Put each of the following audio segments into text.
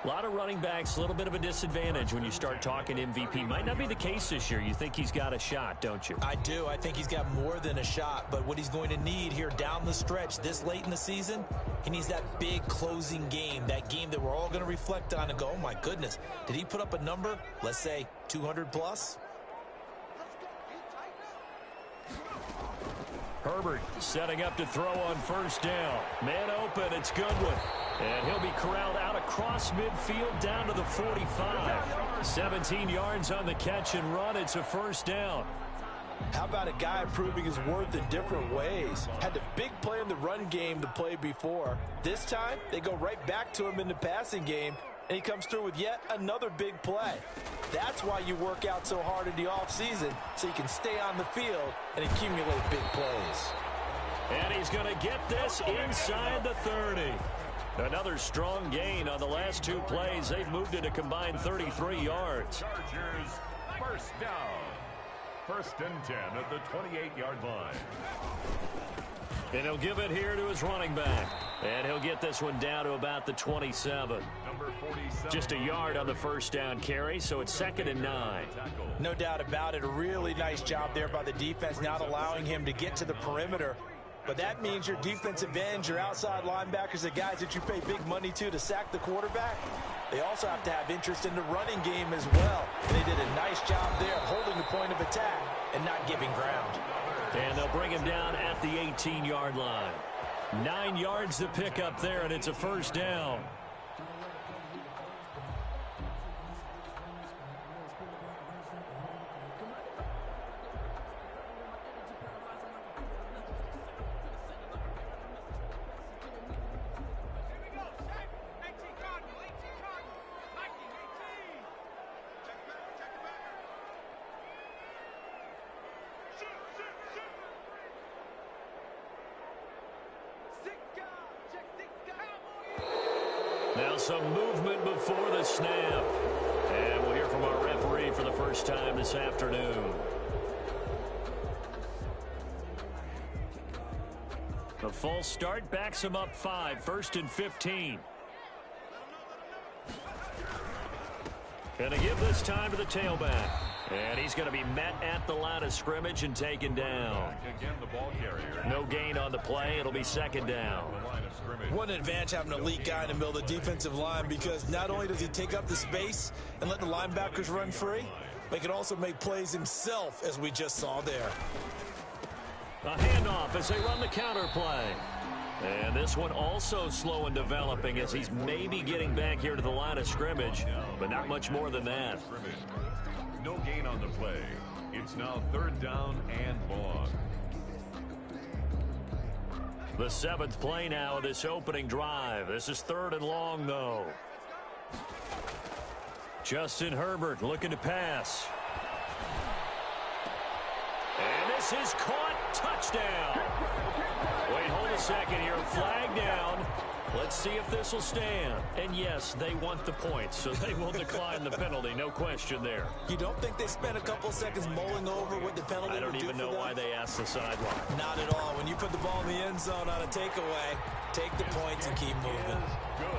A lot of running backs, a little bit of a disadvantage when you start talking MVP. Might not be the case this year. You think he's got a shot, don't you? I do. I think he's got more than a shot. But what he's going to need here down the stretch this late in the season, he needs that big closing game, that game that we're all going to reflect on and go, oh, my goodness, did he put up a number, let's say 200 plus? Herbert setting up to throw on first down. Man open, it's Goodwin. And he'll be corralled out across midfield down to the 45. 17 yards on the catch and run. It's a first down. How about a guy proving his worth in different ways? Had the big play in the run game to play before. This time, they go right back to him in the passing game, and he comes through with yet another big play. That's why you work out so hard in the offseason, so you can stay on the field and accumulate big plays. And he's going to get this inside the 30. Another strong gain on the last two plays. They've moved it a combined 33 yards. Chargers, first down. First and 10 at the 28-yard line. And he'll give it here to his running back. And he'll get this one down to about the 27. Number 47. Just a yard on the first down carry, so it's 2nd and 9. No doubt about it. A really nice job there by the defense, not allowing him to get to the perimeter. But that means your defensive ends, your outside linebackers, the guys that you pay big money to sack the quarterback, they also have to have interest in the running game as well. And they did a nice job there of holding the point of attack and not giving ground. And they'll bring him down at the 18-yard line. 9 yards to pick up there, and it's a first down. Now some movement before the snap. And we'll hear from our referee for the first time this afternoon. The false start backs him up 5, 1st and 15. Gonna give this time to the tailback. And he's going to be met at the line of scrimmage and taken down. Again, the ball carrier. No gain on the play. It'll be 2nd down. What an advantage having an elite guy in the middle of the defensive line, because not only does he take up the space and let the linebackers run free, but he can also make plays himself, as we just saw there. A handoff as they run the counter play. And this one also slow in developing as he's maybe getting back here to the line of scrimmage, but not much more than that. No gain on the play. It's now 3rd down and long. The 7th play now of this opening drive. This is 3rd and long, though. Justin Herbert looking to pass. And this is caught. Touchdown. Wait, hold a second here. Flag down. Let's see if this will stand. And yes, they want the points, so they will decline the penalty. No question there. You don't think they spent a couple of seconds mulling over what the penalty I don't would do even know for them? why they asked the sideline. Not at all. When you put the ball in the end zone on a takeaway, take the points and keep moving.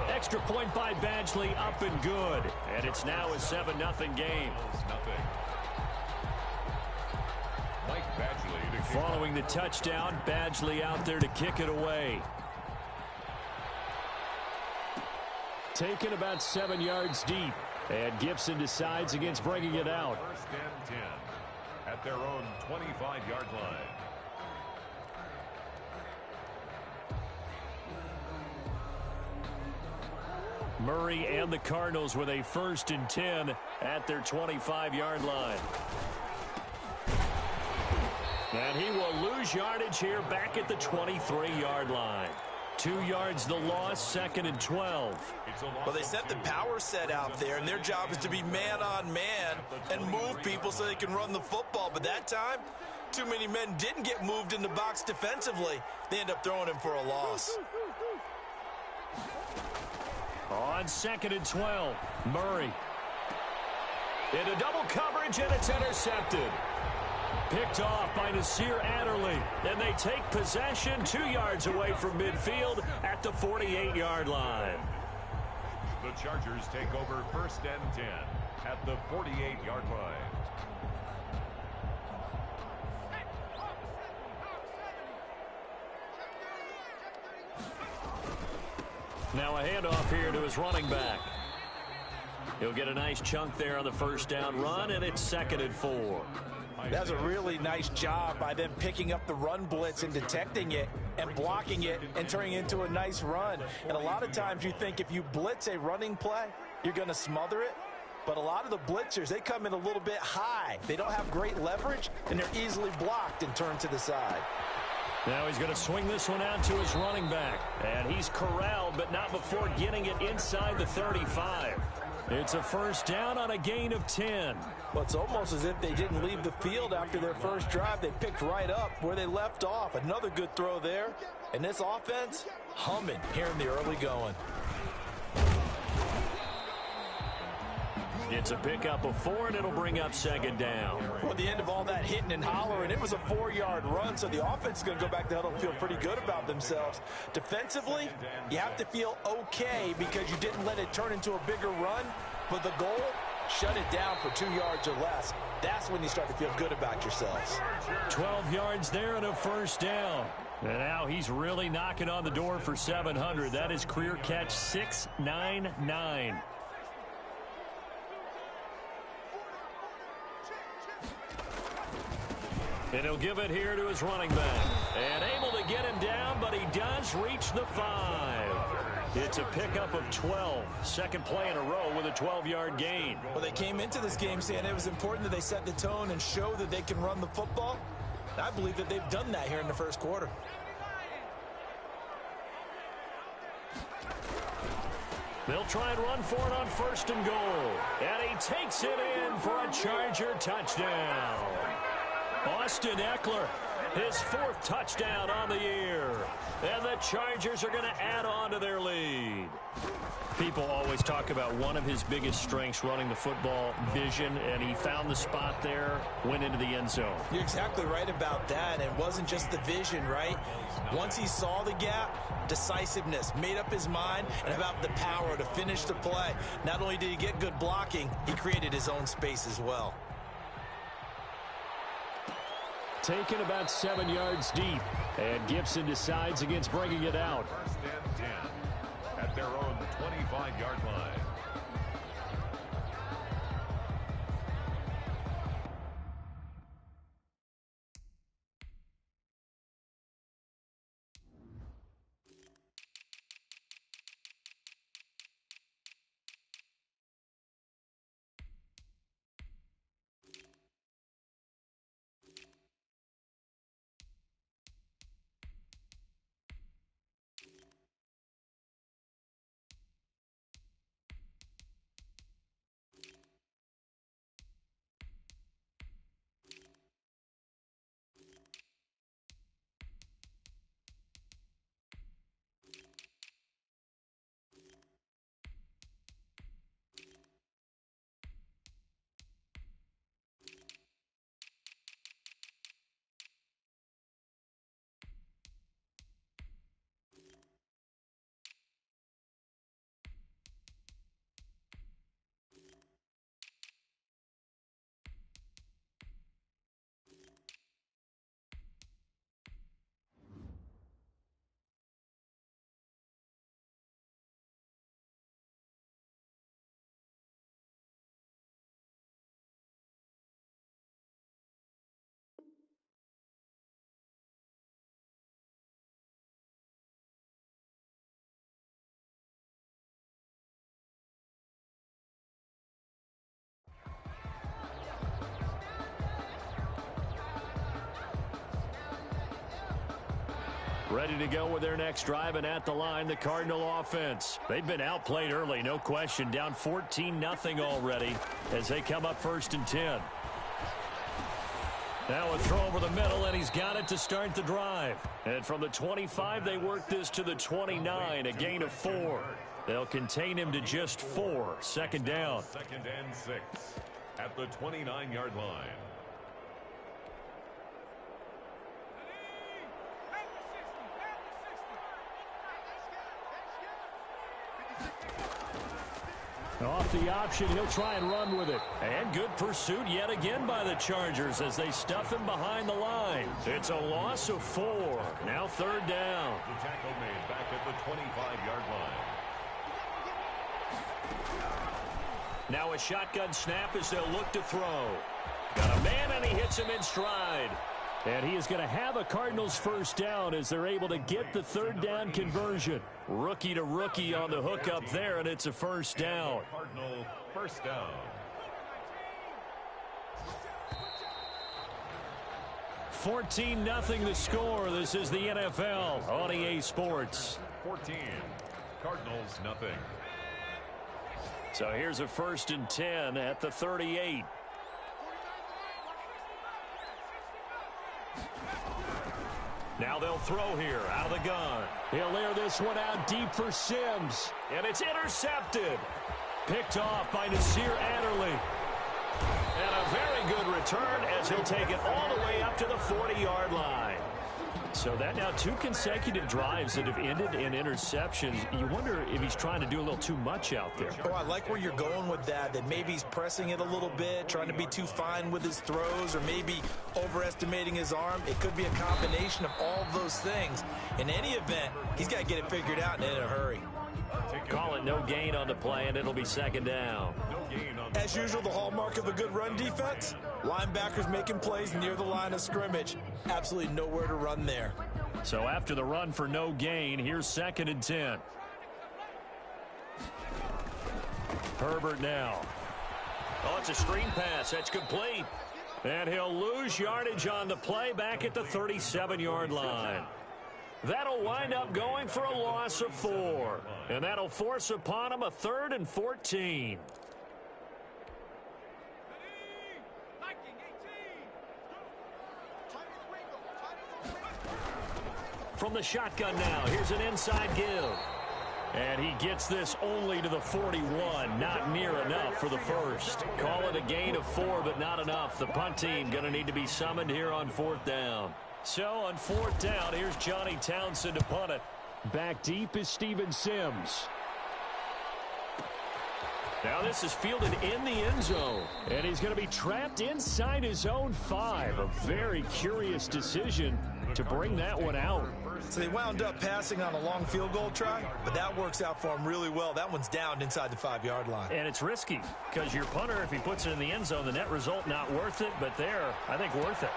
Extra point by Badgley, up and good. And it's now a 7-0 game. Mike Badgley to Following the touchdown, Badgley out there to kick it away. Taken about 7 yards deep. And Gibson decides against bringing it out. 1st and 10 at their own 25-yard line. Murray and the Cardinals with a 1st and 10 at their 25-yard line. And he will lose yardage here back at the 23-yard line. 2 yards the loss, 2nd and 12. Well, they set the power set out there, and their job is to be man-on-man and move people so they can run the football. But that time, too many men didn't get moved in the box defensively. They end up throwing him for a loss. On 2nd and 12, Murray. Into double coverage, and it's intercepted. Picked off by Nasir Adderley. And they take possession 2 yards away from midfield at the 48-yard line. The Chargers take over 1st and 10 at the 48-yard line. Now a handoff here to his running back. He'll get a nice chunk there on the first down run, and it's 2nd and 4. That's a really nice job by them picking up the run blitz and detecting it and blocking it and turning it into a nice run. And a lot of times you think if you blitz a running play, you're going to smother it. But a lot of the blitzers, they come in a little bit high. They don't have great leverage, and they're easily blocked and turned to the side. Now he's going to swing this one out to his running back. And he's corralled, but not before getting it inside the 35. It's a first down on a gain of 10. Well, it's almost as if they didn't leave the field after their first drive. They picked right up where they left off. Another good throw there. And this offense, humming here in the early going. It's a pickup of 4, and it'll bring up 2nd down. Well, at the end of all that hitting and hollering, it was a 4-yard run, so the offense is going to go back to huddle and feel pretty good about themselves. Defensively, you have to feel okay because you didn't let it turn into a bigger run, but the goal, shut it down for 2 yards or less. That's when you start to feel good about yourselves. 12 yards there and a first down. And now he's really knocking on the door for 700. That is career catch 699. And he'll give it here to his running back. And able to get him down, but he does reach the 5. It's a pickup of 12. Second play in a row with a 12-yard gain. Well, they came into this game saying it was important that they set the tone and show that they can run the football. I believe that they've done that here in the first quarter. They'll try and run for it on 1st and goal. And he takes it in for a Charger touchdown. Austin Ekeler, his 4th touchdown on the year. And the Chargers are going to add on to their lead. People always talk about one of his biggest strengths, running the football, vision, and he found the spot there, went into the end zone. You're exactly right about that. It wasn't just the vision, right? Once he saw the gap, decisiveness, made up his mind, and about the power to finish the play. Not only did he get good blocking, he created his own space as well. Taken about 7 yards deep, and Gibson decides against bringing it out. 1st and 10 at their own 25-yard line. Ready to go with their next drive, and at the line, the Cardinal offense. They've been outplayed early, no question. Down 14-0 already as they come up 1st and 10. Now a throw over the middle, and he's got it to start the drive. And from the 25, they work this to the 29, a gain of 4. They'll contain him to just 4. 2nd down. 2nd and 6 at the 29-yard line. Off the option, he'll try and run with it. And good pursuit yet again by the Chargers as they stuff him behind the line. It's a loss of 4. Now 3rd down. The tackle made back at the 25-yard line. Now a shotgun snap as they'll look to throw. Got a man, and he hits him in stride. And he is going to have a Cardinals 1st down as they're able to get the 3rd down conversion. Rookie to rookie on the hook up there, and it's a 1st down. Cardinal 1st down. 14-0 the score. This is the NFL on EA Sports. 14. Cardinals nothing. So here's a 1st and 10 at the 38. Now they'll throw here out of the gun. He'll air this one out deep for Sims. And it's intercepted. Picked off by Nasir Adderley. And a very good return as he'll take it all the way up to the 40-yard line. So that now 2 consecutive drives that have ended in interceptions. You wonder if he's trying to do a little too much out there. Oh, I like where you're going with that maybe he's pressing it a little bit, trying to be too fine with his throws, or maybe overestimating his arm. It could be a combination of all of those things. In any event, he's got to get it figured out and in a hurry. Call it no gain on the play, and it'll be 2nd down. As usual, the hallmark of a good run defense, linebackers making plays near the line of scrimmage. Absolutely nowhere to run there. So after the run for no gain, here's 2nd and 10. Herbert now. Oh, it's a screen pass. That's complete. And he'll lose yardage on the play back at the 37-yard line. That'll wind up going for a loss of 4. And that'll force upon him a 3rd and 14. From the shotgun now, here's an inside give. And he gets this only to the 41. Not near enough for the 1st. Call it a gain of 4, but not enough. The punt team going to need to be summoned here on 4th down. So on 4th down, here's Johnny Townsend to punt it. Back deep is Steven Sims. Now this is fielded in the end zone. And he's going to be trapped inside his own 5. A very curious decision to bring that one out. So they wound up passing on a long field goal try, but that works out for him really well. That one's down inside the 5-yard line. And it's risky because your punter, if he puts it in the end zone, the net result not worth it, but there, I think worth it.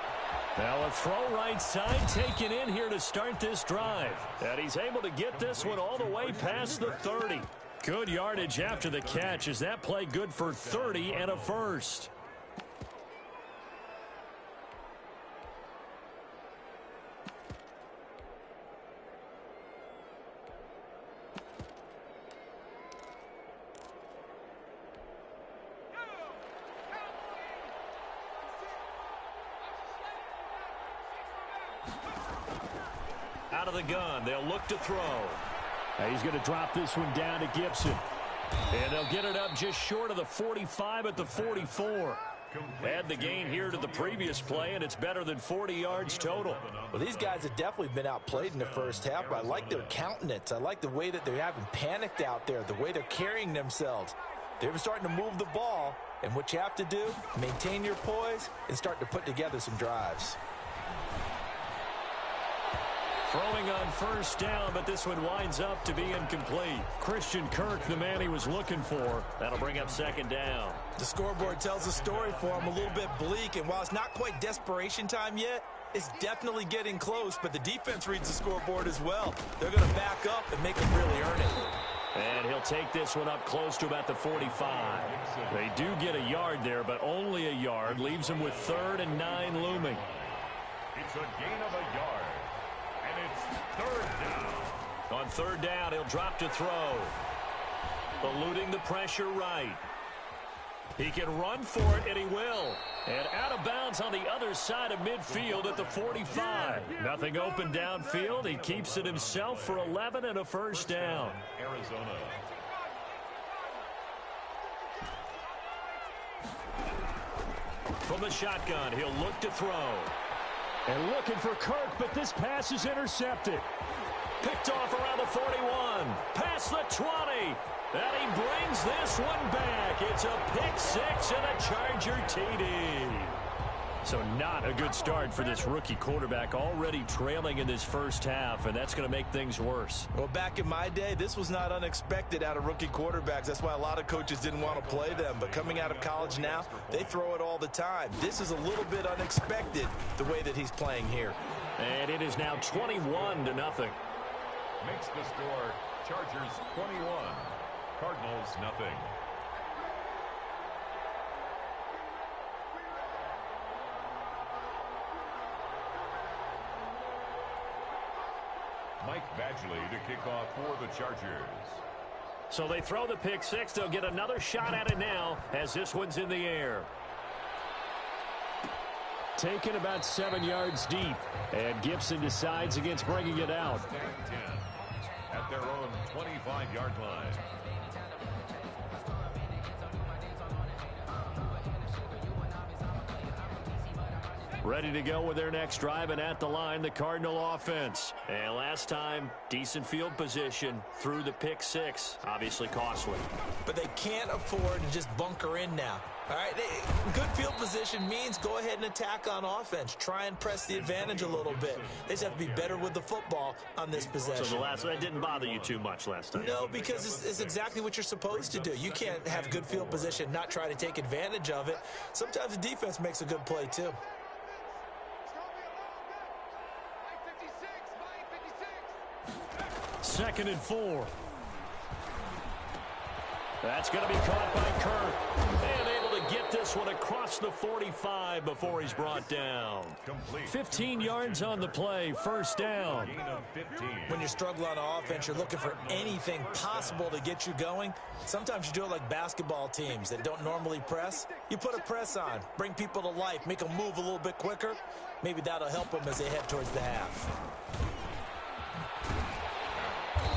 Now a throw right side taken in here to start this drive. And he's able to get this one all the way past the 30. Good yardage after the catch. Is that play good for 30 and a 1st? Out of the gun, they'll look to throw. He's going to drop this one down to Gibson. And they'll get it up just short of the 45 at the 44. Add the gain here to the previous play, and it's better than 40 yards total. Well, these guys have definitely been outplayed in the 1st half, but I like their countenance. I like the way that they haven't panicked out there, the way they're carrying themselves. They're starting to move the ball, and what you have to do, maintain your poise and start to put together some drives. Throwing on 1st down, but this one winds up to be incomplete. Christian Kirk, the man he was looking for. That'll bring up 2nd down. The scoreboard tells a story for him, a little bit bleak, and while it's not quite desperation time yet, it's definitely getting close, but the defense reads the scoreboard as well. They're going to back up and make them really earn it. And he'll take this one up close to about the 45. They do get a yard there, but only a yard. Leaves them with 3rd and 9 looming. It's a gain of a yard. And it's 3rd down. On 3rd down, he'll drop to throw. Eluding the pressure right. He can run for it, and he will. And out of bounds on the other side of midfield at the 45. Nothing open downfield. He keeps it himself for 11 and a 1st down. Arizona. From the shotgun, he'll look to throw. And looking for Kirk, but this pass is intercepted. Picked off around the 41. Past the 20. And he brings this one back. It's a pick six and a Charger TD. So not a good start for this rookie quarterback, already trailing in this first half, and that's going to make things worse. Well, back in my day, this was not unexpected out of rookie quarterbacks. That's why a lot of coaches didn't want to play them. But coming out of college now, they throw it all the time. This is a little bit unexpected, the way that he's playing here. And it is now 21-0. Makes the score Chargers 21, Cardinals nothing. Mike Badgley to kick off for the Chargers. So they throw the pick six. They'll get another shot at it now as this one's in the air. Taken about 7 yards deep. And Gibson decides against bringing it out. 10 at their own 25-yard line. Ready to go with their next drive, and at the line, the Cardinal offense. And last time, decent field position through the pick six. Obviously costly. But they can't afford to just bunker in now. All right, good field position means go ahead and attack on offense. Try and press the advantage a little bit. They just have to be better with the football on this possession. So that didn't bother you too much last time? No, because it's exactly what you're supposed to do. You can't have good field position, not try to take advantage of it. Sometimes the defense makes a good play, too. Second and 4. That's going to be caught by Kirk. And able to get this one across the 45 before he's brought down. 15 yards on the play, first down. When you're struggling on offense, you're looking for anything possible to get you going. Sometimes you do it like basketball teams that don't normally press. You put a press on, bring people to life, make them move a little bit quicker. Maybe that'll help them as they head towards the half.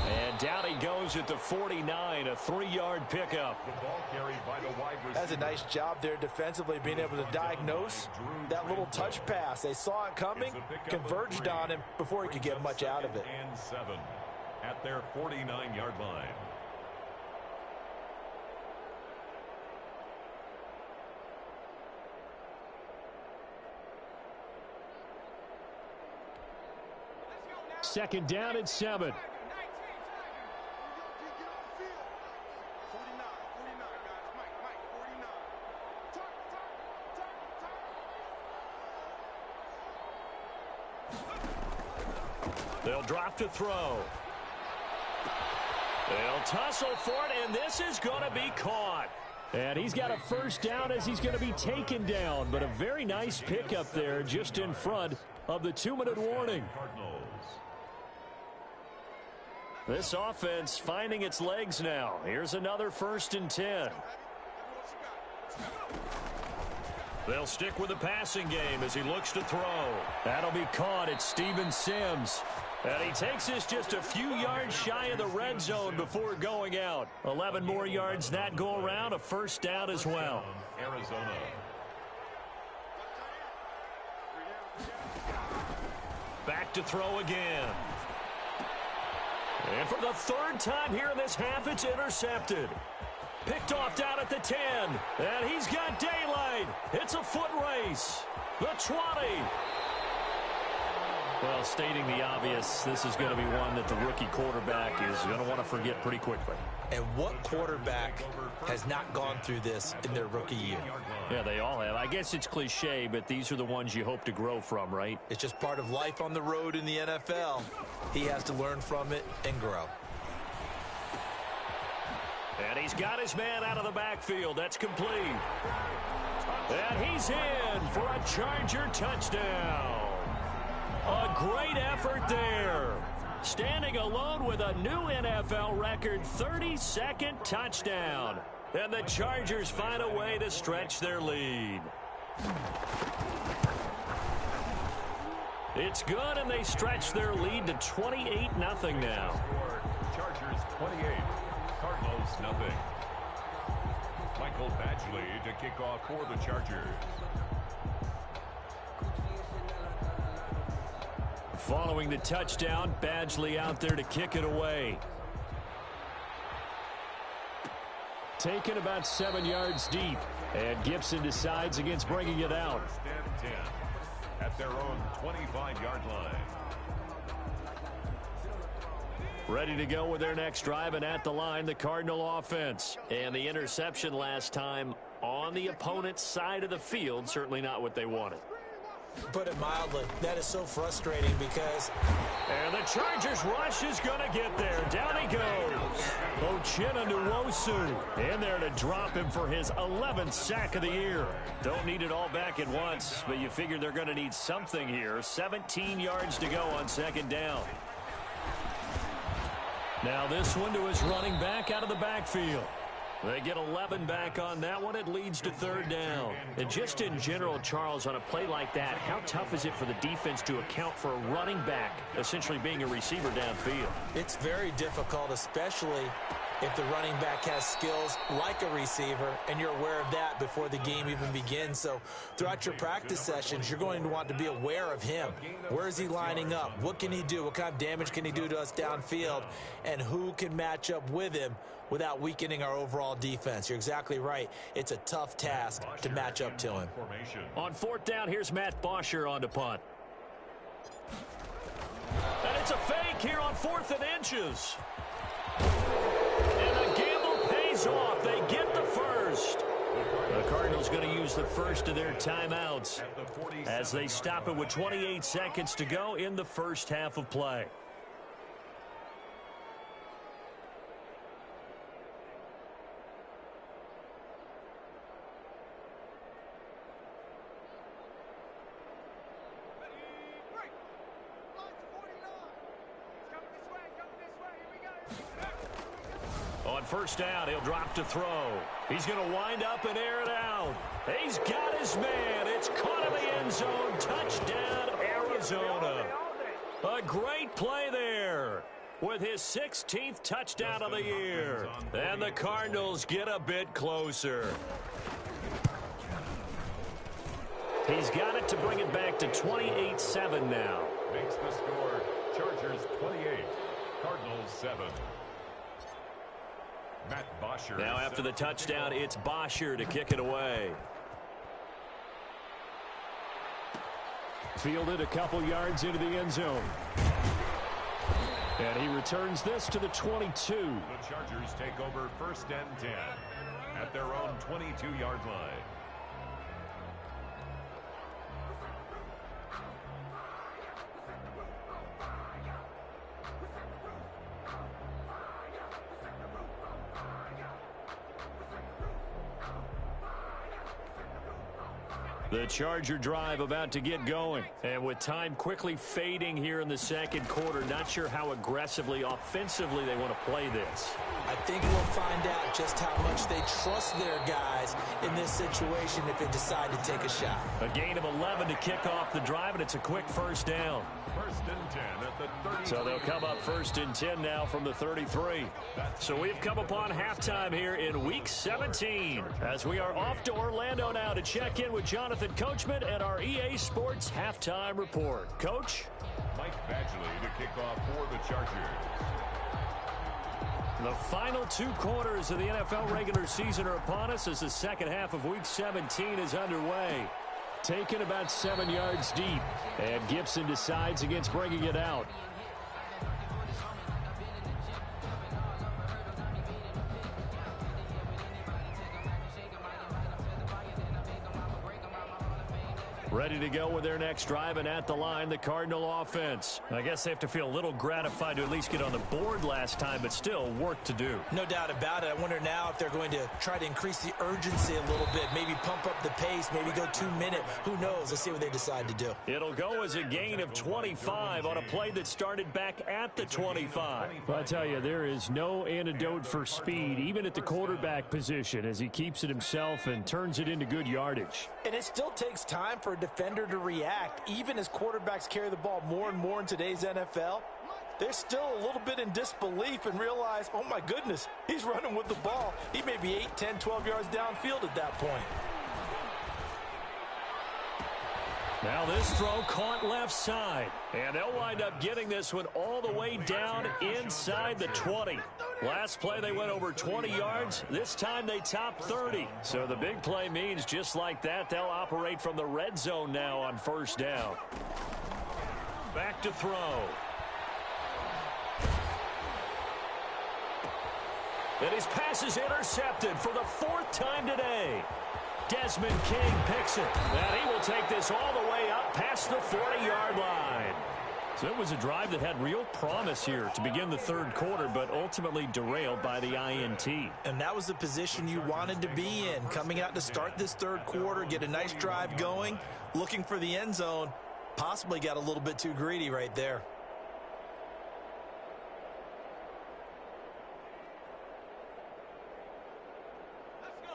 And down he goes at the 49, a 3-yard pickup. The ball carried by the wide receiver. That's a nice job there defensively, being able to diagnose that little touch pass. They saw it coming, converged on him before he could get much out of it. And 7 at their 49-yard line. Second down and 7. They'll drop to throw. They'll tussle for it, and this is going to be caught. And he's got a first down as he's going to be taken down. But a very nice pickup there just in front of the 2-minute warning. This offense finding its legs now. Here's another 1st and 10. They'll stick with the passing game as he looks to throw. That'll be caught at Steven Sims. And he takes this just a few yards shy of the red zone before going out. 11 more yards that go around, a first down as well. Arizona. Back to throw again. And for the 3rd time here in this half, it's intercepted. Picked off down at the 10. And he's got daylight. It's a foot race. The 20. Well, stating the obvious, this is going to be one that the rookie quarterback is going to want to forget pretty quickly. And what quarterback has not gone through this in their rookie year? Yeah, they all have. I guess it's cliche, but these are the ones you hope to grow from, right? It's just part of life on the road in the NFL. He has to learn from it and grow. And he's got his man out of the backfield. That's complete. And he's in for a Charger touchdown. A great effort there. Standing alone with a new NFL record 32nd touchdown. And the Chargers find a way to stretch their lead. It's good, and they stretch their lead to 28-0 now. Chargers 28, Cardinals nothing. Michael Badgley to kick off for the Chargers. Following the touchdown, Badgley out there to kick it away. Taken about 7 yards deep. And Gibson decides against bringing it out. First and 10 at their own 25-yard line. Ready to go with their next drive, and at the line, the Cardinal offense. And the interception last time on the opponent's side of the field, certainly not what they wanted. Put it mildly, that is so frustrating because... And the Chargers rush is going to get there. Down he goes. Uchenna Nwosu in there to drop him for his 11th sack of the year. Don't need it all back at once, but you figure they're going to need something here. 17 yards to go on second down. Now this one to his running back out of the backfield. They get 11 back on that one. It leads to third down. And just in general, Charles, on a play like that, how tough is it for the defense to account for a running back essentially being a receiver downfield? It's very difficult, especially if the running back has skills like a receiver, and you're aware of that before the game even begins. So throughout your practice sessions, you're going to want to be aware of him. Where is he lining up? What can he do? What kind of damage can he do to us downfield? And who can match up with him without weakening our overall defense? You're exactly right. It's a tough task to match up to him. On fourth down, here's Matt Bosher on to punt. And it's a fake here on 4th and inches. And the gamble pays off. They get the first. The Cardinals going to use the first of their timeouts as they stop it with 28 seconds to go in the first half of play. First down, he'll drop to throw. He's going to wind up and air it out. He's got his man. It's caught in the end zone. Touchdown, Arizona. A great play there with his 16th touchdown of the year. And the Cardinals get a bit closer. He's got it to bring it back to 28-7 now. Makes the score Chargers 28, Cardinals 7. Matt Bosher. Now after the touchdown, it's Bosher to kick it away. Fielded a couple yards into the end zone. And he returns this to the 22. The Chargers take over first and 10 at their own 22-yard line. The Charger drive about to get going. And with time quickly fading here in the second quarter, not sure how aggressively, offensively they want to play this. I think we'll find out just how much they trust their guys in this situation if they decide to take a shot. A gain of 11 to kick off the drive, and it's a quick first down. First and 10 at the 33. So they'll come up first and 10 now from the 33. So we've come upon halftime here in Week 17 as we are off to Orlando now to check in with Jonathan Coachman and our EA Sports Halftime Report. Coach? Mike Badgley to kick off for the Chargers. The final 2 quarters of the NFL regular season are upon us as the second half of Week 17 is underway. Taken about 7 yards deep, and Gibson decides against bringing it out. Ready to go with their next drive, and at the line, the Cardinal offense. I guess they have to feel a little gratified to at least get on the board last time, but still work to do. No doubt about it. I wonder now if they're going to try to increase the urgency a little bit, maybe pump up the pace, maybe go 2-minute. Who knows? Let's see what they decide to do. It'll go as a gain of 25 on a play that started back at the 25. Well, I tell you, there is no antidote for speed, even at the quarterback position, as he keeps it himself and turns it into good yardage. And it still takes time for a defender to react. Even as quarterbacks carry the ball more and more in today's NFL, they're still a little bit in disbelief and realize, oh my goodness, he's running with the ball. He may be 8, 10, 12 yards downfield at that point. Now this throw caught left side. And they'll wind up getting this one all the way down inside the 20. Last play they went over 20 yards. This time they topped 30. So the big play means just like that, they'll operate from the red zone now on first down. Back to throw. And his pass is intercepted for the 4th time today. Desmond King picks it. And he will take this all the way up past the 40-yard line. So it was a drive that had real promise here to begin the third quarter, but ultimately derailed by the INT. And that was the position you wanted to be in, coming out to start this third quarter, get a nice drive going, looking for the end zone. Possibly got a little bit too greedy right there.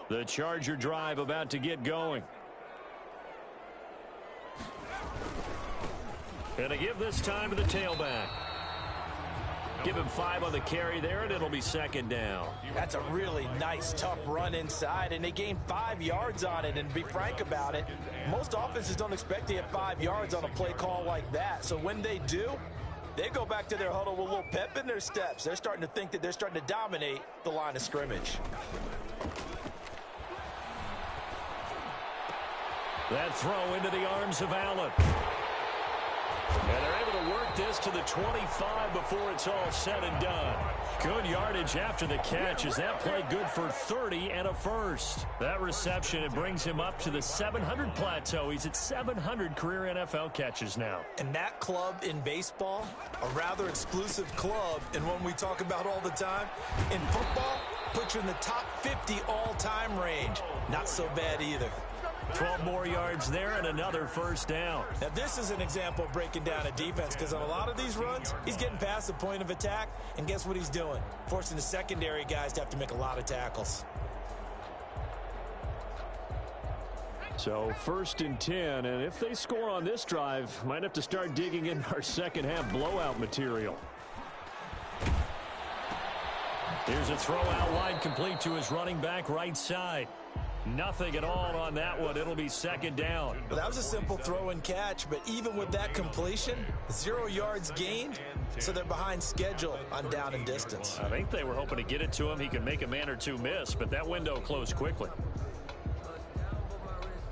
The Charger drive about to get going. And to give this time to the tailback. Give him 5 on the carry there, and it'll be second down. That's a really nice, tough run inside, and they gained 5 yards on it. And to be frank about it, most offenses don't expect to get 5 yards on a play call like that. So when they do, they go back to their huddle with a little pep in their steps. They're starting to think that they're starting to dominate the line of scrimmage. That throw into the arms of Allen. And they're able to work this to the 25 before it's all said and done. Good yardage after the catch. Is that play good for 30 and a first? That reception, it brings him up to the 700 plateau. He's at 700 career NFL catches now. And that club in baseball, a rather exclusive club, and one we talk about all the time. In football, puts you in the top 50 all-time range. Not so bad either. 12 more yards there and another first down. Now, this is an example of breaking down a defense, because on a lot of these runs, he's getting past the point of attack, and guess what he's doing? Forcing the secondary guys to have to make a lot of tackles. So 1st and 10, and if they score on this drive, might have to start digging in our second half blowout material. Here's a throw out wide, complete to his running back right side. Nothing at all on that one. It'll be second down. Well, that was a simple throw and catch, but even with that completion, 0 yards gained, so they're behind schedule on down and distance. I think they were hoping to get it to him. He could make a man or two miss, but that window closed quickly.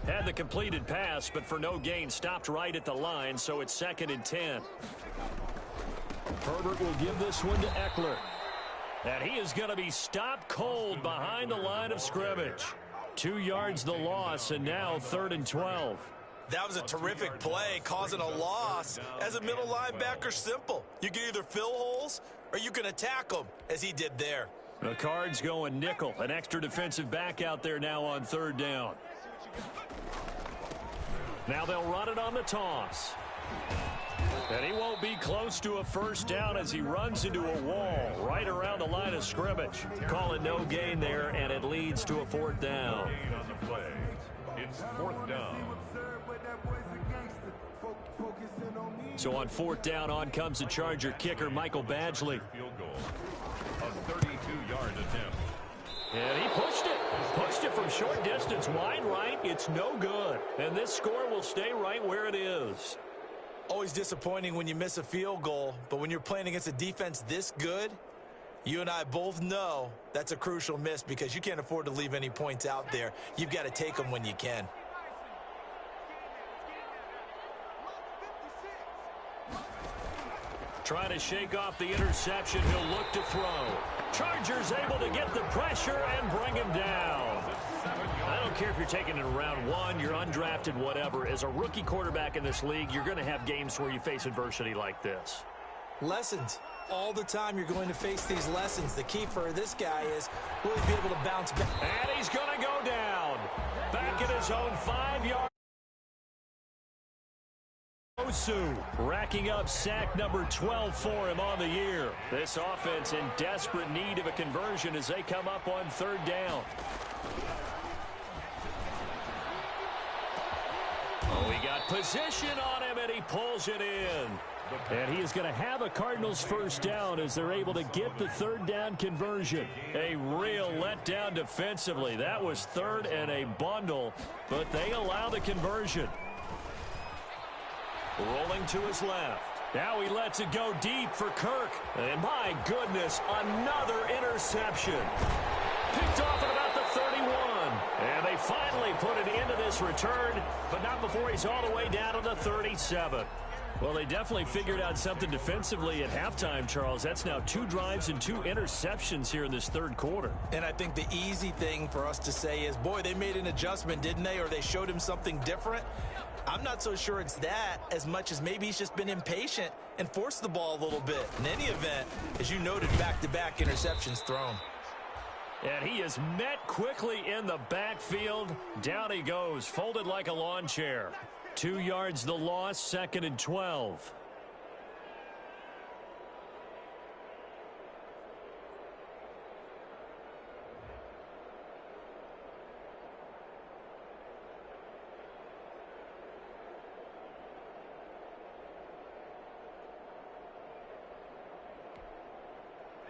Had the completed pass, but for no gain, stopped right at the line, so it's 2nd and 10. Herbert will give this one to Eckler. And he is going to be stopped cold behind the line of scrimmage. 2 yards the loss, and now 3rd and 12. That was a terrific play, causing a loss. As a middle linebacker, simple. You can either fill holes or you can attack them, as he did there. The Cards going nickel. An extra defensive back out there now on 3rd down. Now they'll run it on the toss. And he won't be close to a first down as he runs into a wall right around the line of scrimmage. Call it no gain there, and it leads to a 4th down. It's 4th down. So on 4th down, on comes the Charger kicker, Michael Badgley. Field goal. A 32-yard attempt. And he pushed it from short distance, wide right. It's no good. And this score will stay right where it is. Always disappointing when you miss a field goal, but when you're playing against a defense this good, you and I both know that's a crucial miss, because you can't afford to leave any points out there. You've got to take them when you can. Trying to shake off the interception. He'll look to throw. Chargers able to get the pressure and bring him down. I don't care if you're taking it in round 1, you're undrafted, whatever. As a rookie quarterback in this league, you're going to have games where you face adversity like this. Lessons. All the time you're going to face these lessons. The key for this guy is will he be able to bounce back? And he's going to go down. Back at his own 5-yard. Osu racking up sack number 12 for him on the year. This offense in desperate need of a conversion as they come up on 3rd down. Oh, he got position on him, and he pulls it in. And he is going to have a Cardinals first down as they're able to get the 3rd down conversion. A real letdown defensively. That was 3rd and a bundle, but they allow the conversion. Rolling to his left. Now he lets it go deep for Kirk. And my goodness, another interception. Picked off at about the 31. And they finally put an end to this return, but not before he's all the way down to the 37. Well, they definitely figured out something defensively at halftime, Charles. That's now 2 drives and 2 interceptions here in this third quarter. And I think the easy thing for us to say is, boy, they made an adjustment, didn't they? Or they showed him something different. I'm not so sure it's that as much as maybe he's just been impatient and forced the ball a little bit. In any event, as you noted, back-to-back interceptions thrown. And he is met quickly in the backfield. Down he goes, folded like a lawn chair. 2 yards the loss, 2nd and 12.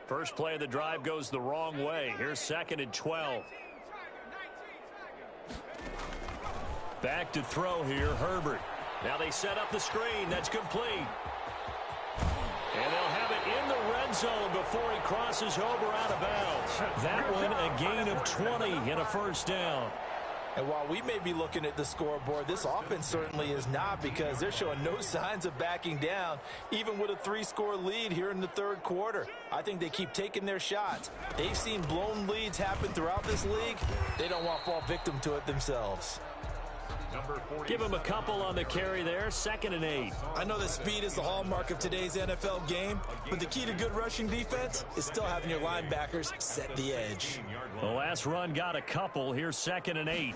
First play of the drive goes the wrong way. Here's 2nd and 12. Back to throw here, Herbert. Now they set up the screen. That's complete. And they'll have it in the red zone before he crosses over out of bounds. That one a gain of 20 and a first down. And while we may be looking at the scoreboard, this offense certainly is not, because they're showing no signs of backing down, even with a 3-score lead here in the third quarter. I think they keep taking their shots. They've seen blown leads happen throughout this league. They don't want to fall victim to it themselves. Give him a couple on the carry there, 2nd and 8. I know that speed is the hallmark of today's NFL game, but the key to good rushing defense is still having your linebackers set the edge. The last run got a couple. Here's 2nd and 8.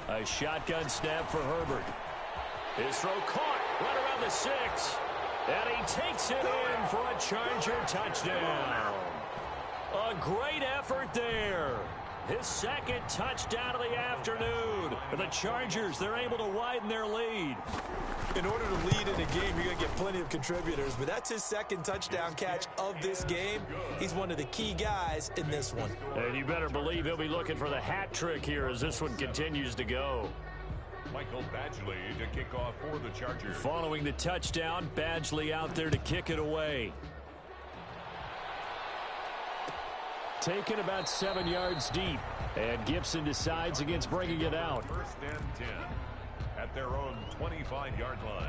A shotgun snap for Herbert. His throw caught right around the 6. And he takes it in for a Charger touchdown. A great effort there. His 2nd touchdown of the afternoon. The Chargers, they're able to widen their lead. In order to lead in a game, you're going to get plenty of contributors, but that's his 2nd touchdown catch of this game. He's one of the key guys in this one. And you better believe he'll be looking for the hat trick here as this one continues to go. Michael Badgley to kick off for the Chargers. Following the touchdown, Badgley out there to kick it away. Taken about 7 yards deep, and Gibson decides against bringing it out. 1st and 10 at their own 25-yard line.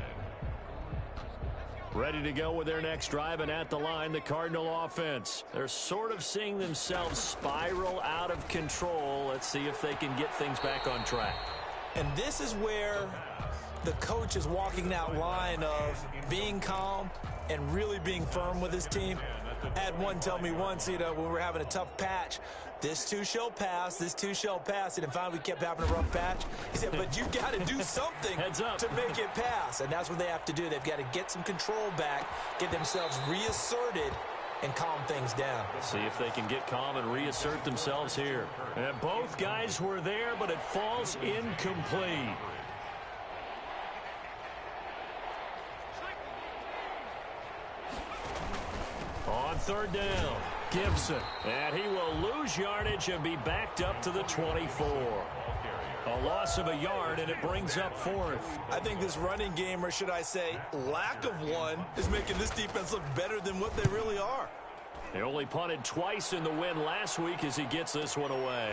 Ready to go with their next drive, and at the line, the Cardinal offense. They're sort of seeing themselves spiral out of control. Let's see if they can get things back on track. And this is where the coach is walking that line of being calm and really being firm with his team. I had one tell me once, when we were having a tough patch, this too shall pass, this too shall pass. And finally we kept having a rough patch. He said, but you got to do something to make it pass. And that's what they have to do. They've got to get some control back, get themselves reasserted, and calm things down. See if they can get calm and reassert themselves here. And both guys were there, but it falls incomplete. On 3rd down, Gibson. And he will lose yardage and be backed up to the 24. A loss of a yard, and it brings up 4th. I think this running game, or should I say lack of one, is making this defense look better than what they really are. They only punted twice in the win last week as he gets this one away.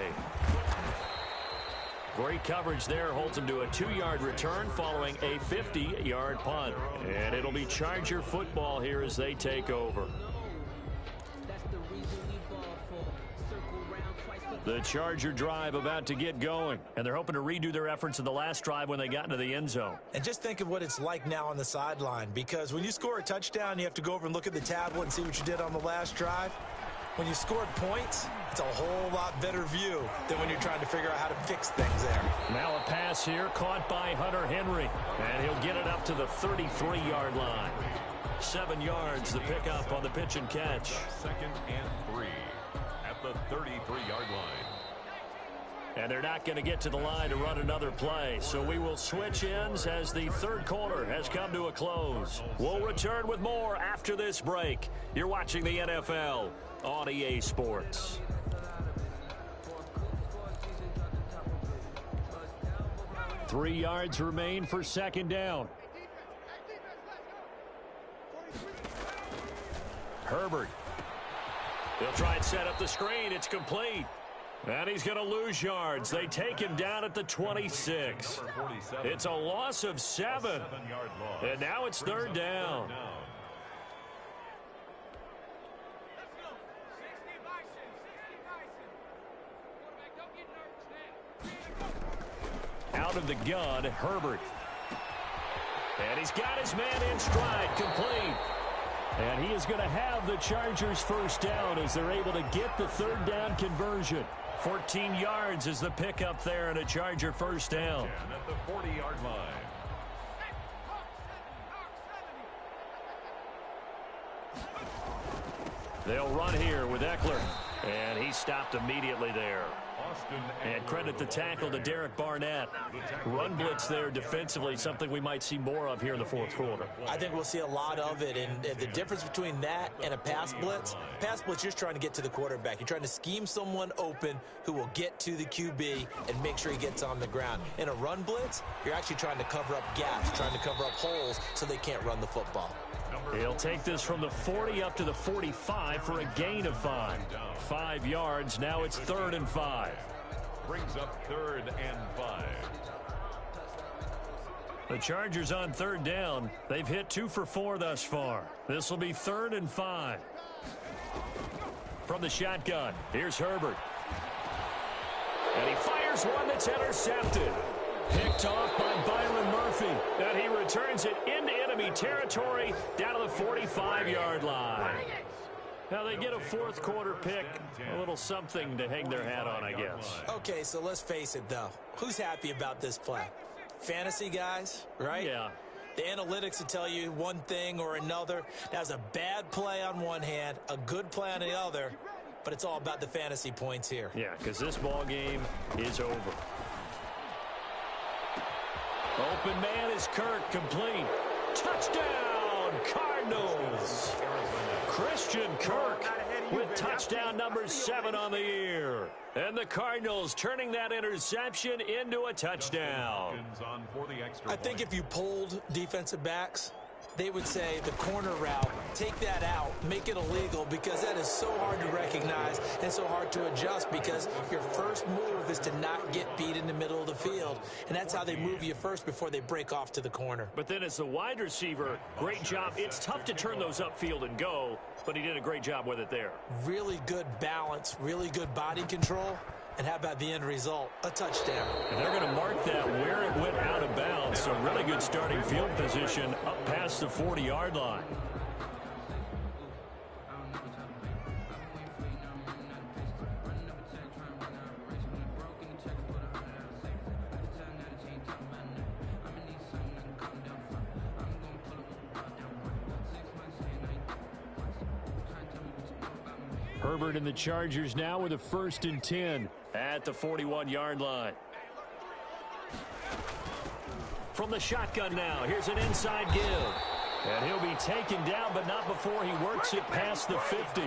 Great coverage there, holds him to a 2-yard return following a 50-yard punt. And it'll be Charger football here as they take over. The Charger drive about to get going, and they're hoping to redo their efforts in the last drive when they got into the end zone. And just think of what it's like now on the sideline, because when you score a touchdown, you have to go over and look at the tablet and see what you did on the last drive. When you scored points, it's a whole lot better view than when you're trying to figure out how to fix things there. Now a pass here caught by Hunter Henry, and he'll get it up to the 33-yard line. 7 yards the pickup on the pitch and catch. 2nd and 3 at the 33-yard line. And they're not going to get to the line to run another play. So we will switch ends as the third quarter has come to a close. We'll return with more after this break. You're watching the NFL on EA Sports. Three yards remain for 2nd down. Herbert. He'll try and set up the screen. It's complete. And he's going to lose yards. They take him down at the 26. It's a loss of 7. And now it's third down. Out of the gun, Herbert. And he's got his man in stride, complete. And he is going to have the Chargers first down as they're able to get the third down conversion. 14 yards is the pickup there and a Charger first down. At the 40-yard line. They'll run here with Eckler. And he stopped immediately there. And credit the tackle to Derek Barnett. Run blitz there defensively, something we might see more of here in the fourth quarter. I think we'll see a lot of it, and the difference between that and a pass blitz, you're trying to get to the quarterback. You're trying to scheme someone open who will get to the QB and make sure he gets on the ground. In a run blitz, you're actually trying to cover up gaps, trying to cover up holes so they can't run the football. He'll take this from the 40 up to the 45 for a gain of 5. 5 yards. Now it's 3rd and 5. Brings up 3rd and 5. The Chargers on 3rd down. They've hit 2 for 4 thus far. This will be 3rd and 5. From the shotgun, here's Herbert. And he fires one that's intercepted. Picked off by Byron Murphy. And he returns it into enemy territory down to the 45-yard line. Now they get a fourth quarter pick. A little something to hang their hat on, I guess. Okay, so let's face it, though. Who's happy about this play? Fantasy guys, right? Yeah. The analytics will tell you one thing or another. That was a bad play on one hand, a good play on the other, but it's all about the fantasy points here. Yeah, because this ball game is over. Open man is Kirk, complete. Touchdown, Cardinals. Christian Kirk with touchdown number 7 on the year. And the Cardinals turning that interception into a touchdown. I think if you polled defensive backs, they would say the corner route, take that out, make it illegal, because that is so hard to recognize and so hard to adjust, because your first move is to not get beat in the middle of the field. And that's how they move you first before they break off to the corner. But then as the wide receiver, great job. It's tough to turn those upfield and go, but he did a great job with it there. Really good balance, really good body control. And how about the end result? A touchdown. And they're going to mark that where it went out of bounds. So really good starting field position up past the 40-yard line. Herbert and the Chargers now with a 1st and 10 at the 41-yard line. From the shotgun now, here's an inside give. And he'll be taken down, but not before he works it past the 50.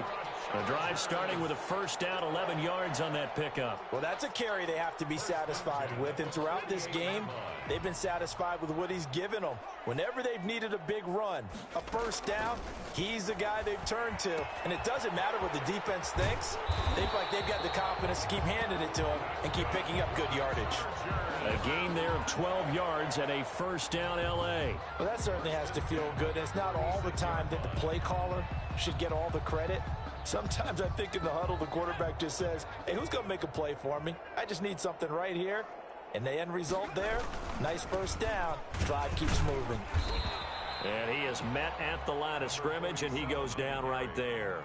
The drive starting with a first down, 11 yards on that pickup. Well, that's a carry they have to be satisfied with. And throughout this game, they've been satisfied with what he's given them. Whenever they've needed a big run, a first down, he's the guy they've turned to. And it doesn't matter what the defense thinks. They feel like they've got the confidence to keep handing it to him and keep picking up good yardage. A gain there of 12 yards and a first down L.A. Well, that certainly has to feel good. And it's not all the time that the play caller should get all the credit. Sometimes I think in the huddle, the quarterback just says, hey, who's going to make a play for me? I just need something right here. And the end result there, nice first down. Drive keeps moving. And he is met at the line of scrimmage, and he goes down right there.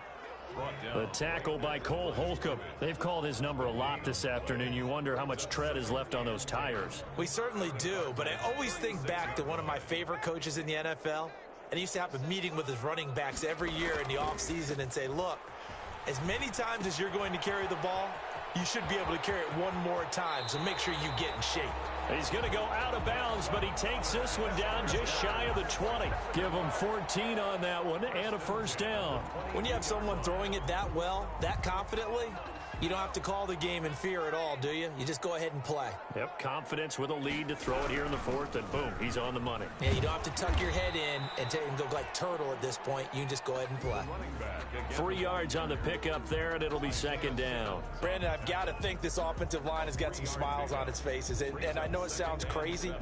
The tackle by Cole Holcomb. They've called his number a lot this afternoon. You wonder how much tread is left on those tires. We certainly do, but I always think back to one of my favorite coaches in the NFL. And he used to have a meeting with his running backs every year in the offseason and say, look, as many times as you're going to carry the ball, you should be able to carry it one more time, so make sure you get in shape. He's going to go out of bounds, but he takes this one down just shy of the 20. Give him 14 on that one and a first down. When you have someone throwing it that well, that confidently, you don't have to call the game in fear at all, do you? You just go ahead and play. Yep, confidence with a lead to throw it here in the fourth, and boom, he's on the money. Yeah, you don't have to tuck your head in and go like turtle at this point. You can just go ahead and play. 3 yards on the pickup there, and it'll be second down. Brandon, I've got to think this offensive line has got some smiles on its faces, and I know it sounds crazy,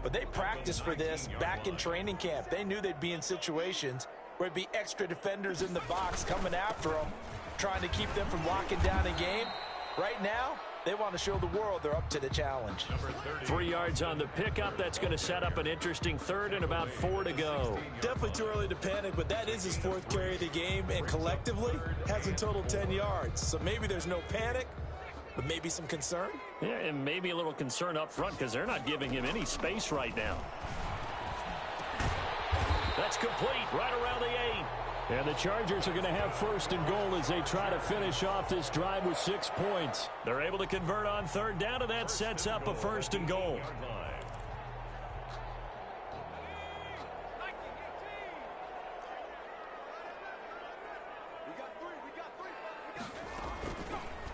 but they practiced for this back in training camp. They knew they'd be in situations where it'd be extra defenders in the box coming after them, trying to keep them from locking down a game. Right now, they want to show the world they're up to the challenge. 3 yards on the pickup. That's going to set up an interesting third and about 4 to go. Definitely too early to panic, but that is his 4th carry of the game, and collectively has in total 10 yards. So maybe there's no panic, but maybe some concern. Yeah, and maybe a little concern up front because they're not giving him any space right now. That's complete right around the 8. And the Chargers are going to have first and goal as they try to finish off this drive with 6 points. They're able to convert on third down, and that sets up a first and goal.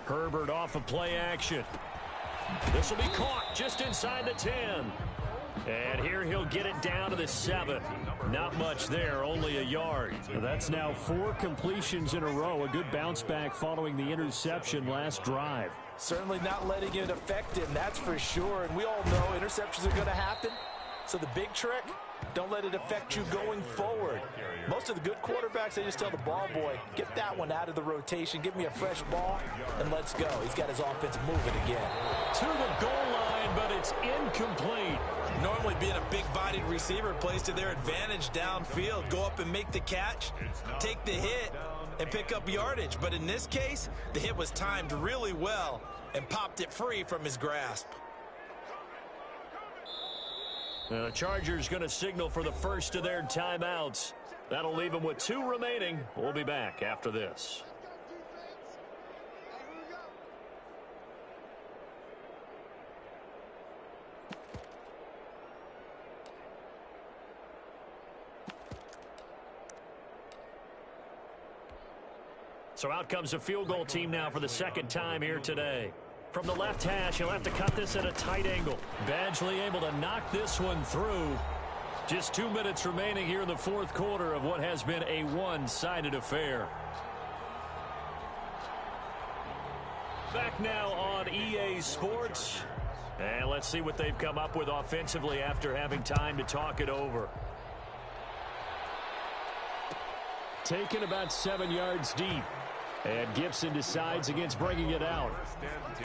Herbert off of play action. This will be caught just inside the 10. And here he'll get it down to the 7. Not much there, only a yard. That's now 4 completions in a row. A good bounce back following the interception last drive. Certainly not letting it affect him, that's for sure. And we all know interceptions are going to happen. So the big trick, don't let it affect you going forward. Most of the good quarterbacks, they just tell the ball boy, get that one out of the rotation, give me a fresh ball, and let's go. He's got his offense moving again. To the goal line, but it's incomplete. Normally being a big-bodied receiver plays to their advantage downfield. Go up and make the catch, take the hit, and pick up yardage. But in this case, the hit was timed really well and popped it free from his grasp. The Chargers going to signal for the first of their timeouts. That'll leave them with 2 remaining. We'll be back after this. So out comes the field goal team now for the second time here today. From the left hash, he'll have to cut this at a tight angle. Badgley able to knock this one through. Just 2 minutes remaining here in the fourth quarter of what has been a one-sided affair. Back now on EA Sports. And let's see what they've come up with offensively after having time to talk it over. Taken about 7 yards deep. And Gibson decides against bringing it out. First and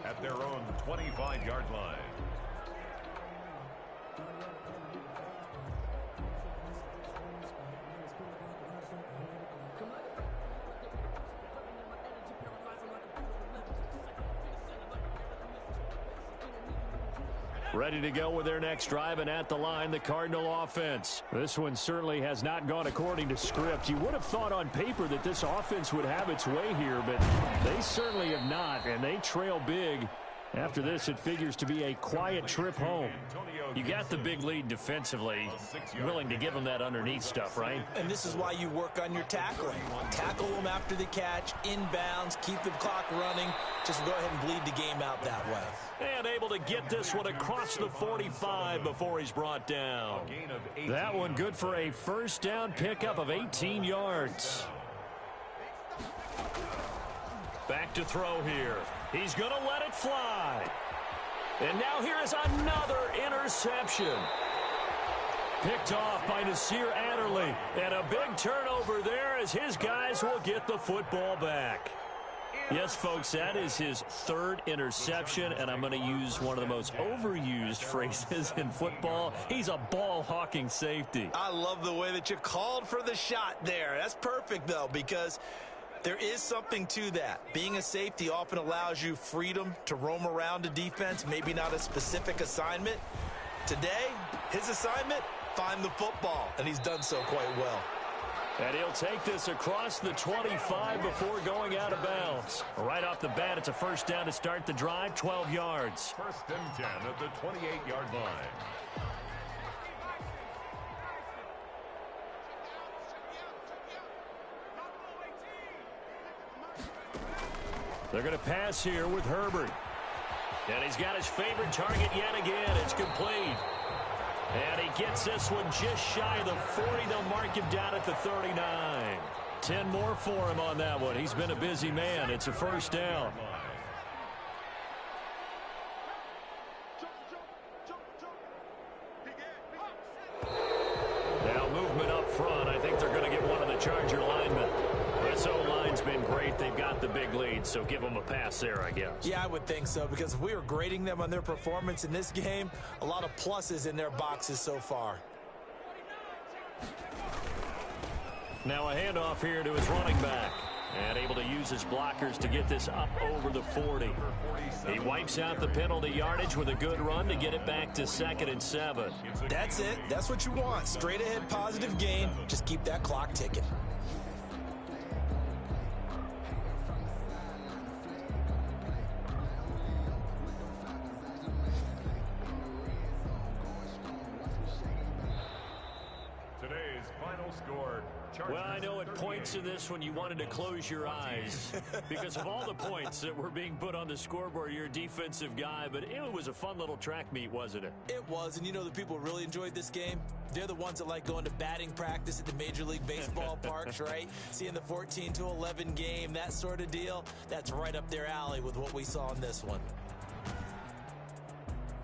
10 at their own 25-yard line. Ready to go with their next drive, and at the line, the Cardinal offense. This one certainly has not gone according to script. You would have thought on paper that this offense would have its way here, but they certainly have not, and they trail big. After this, it figures to be a quiet trip home. You got the big lead defensively, willing to give them that underneath stuff, right? And this is why you work on your tackling. Tackle them after the catch, inbounds, keep the clock running. Just go ahead and bleed the game out that way. And able to get this one across the 45 before he's brought down. That one good for a first down pickup of 18 yards. Back to throw here. He's going to let it fly. And now here is another interception. Picked off by Nasir Adderley. And a big turnover there as his guys will get the football back. Yes, folks, that is his 3rd interception, and I'm going to use one of the most overused phrases in football. He's a ball-hawking safety. I love the way that you called for the shot there. That's perfect, though, because there is something to that. Being a safety often allows you freedom to roam around a defense, maybe not a specific assignment. Today, his assignment, find the football, and he's done so quite well. And he'll take this across the 25 before going out of bounds. Right off the bat, it's a first down to start the drive, 12 yards. First and 10 at the 28-yard line. They're going to pass here with Herbert. And he's got his favorite target yet again. It's complete. And he gets this one just shy of the 40. They'll mark him down at the 39. 10 more for him on that one. He's been a busy man. It's a first down. Now movement up front. I think they're going to get one of the Charger linemen. This O-line's been great. They've got the big lead, so give them a pass there, I guess. Yeah, I would think so, because if we were grading them on their performance in this game, a lot of pluses in their boxes so far. Now a handoff here to his running back. And able to use his blockers to get this up over the 40. He wipes out the penalty yardage with a good run to get it back to 2nd and 7. That's it. That's what you want. Straight ahead positive gain. Just keep that clock ticking. Today's final score. Well, I know it points in this when you wanted to close your eyes because of all the points that were being put on the scoreboard. You're a defensive guy, but it was a fun little track meet, wasn't it? It was, and you know the people really enjoyed this game? They're the ones that like going to batting practice at the Major League Baseball parks, right? Seeing the 14-11 game, that sort of deal. That's right up their alley with what we saw in this one.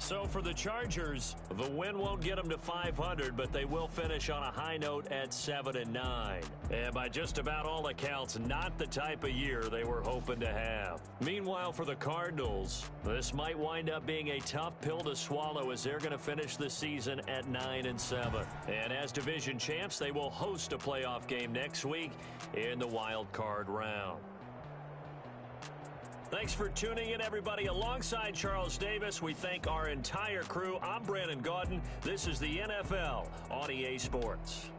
So for the Chargers, the win won't get them to 500, but they will finish on a high note at 7-9. And by just about all accounts, not the type of year they were hoping to have. Meanwhile, for the Cardinals, this might wind up being a tough pill to swallow as they're going to finish the season at 9-7. And as division champs, they will host a playoff game next week in the wild card round. Thanks for tuning in, everybody. Alongside Charles Davis, we thank our entire crew. I'm Brandon Gaudin. This is the NFL on EA Sports.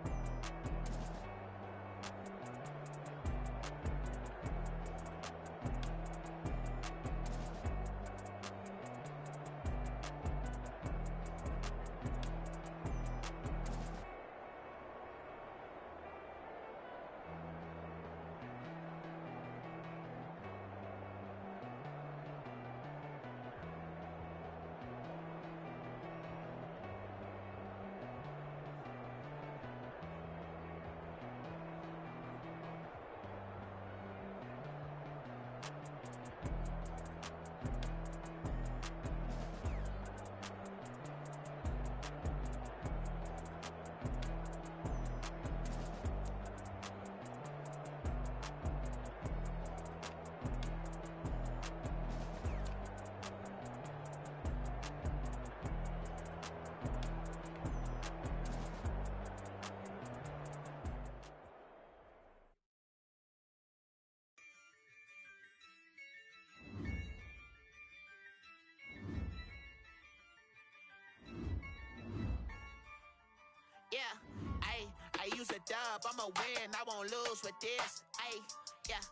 I use a dub, I'ma win, I won't lose with this.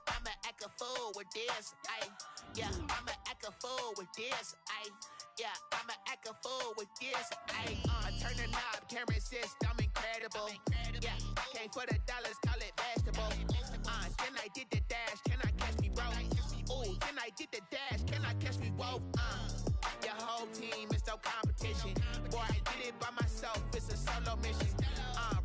I'ma act a fool with this. I'ma act a fool with this. I'ma act a fool with this. Turn the knob, can't resist, I'm incredible. Came for the dollars, call it vegetable. Then I did the dash, can I catch me, bro? Ooh, then I did the dash, can I catch me, whoa? Your whole team is no competition. Boy, I did it by myself, it's a solo mission.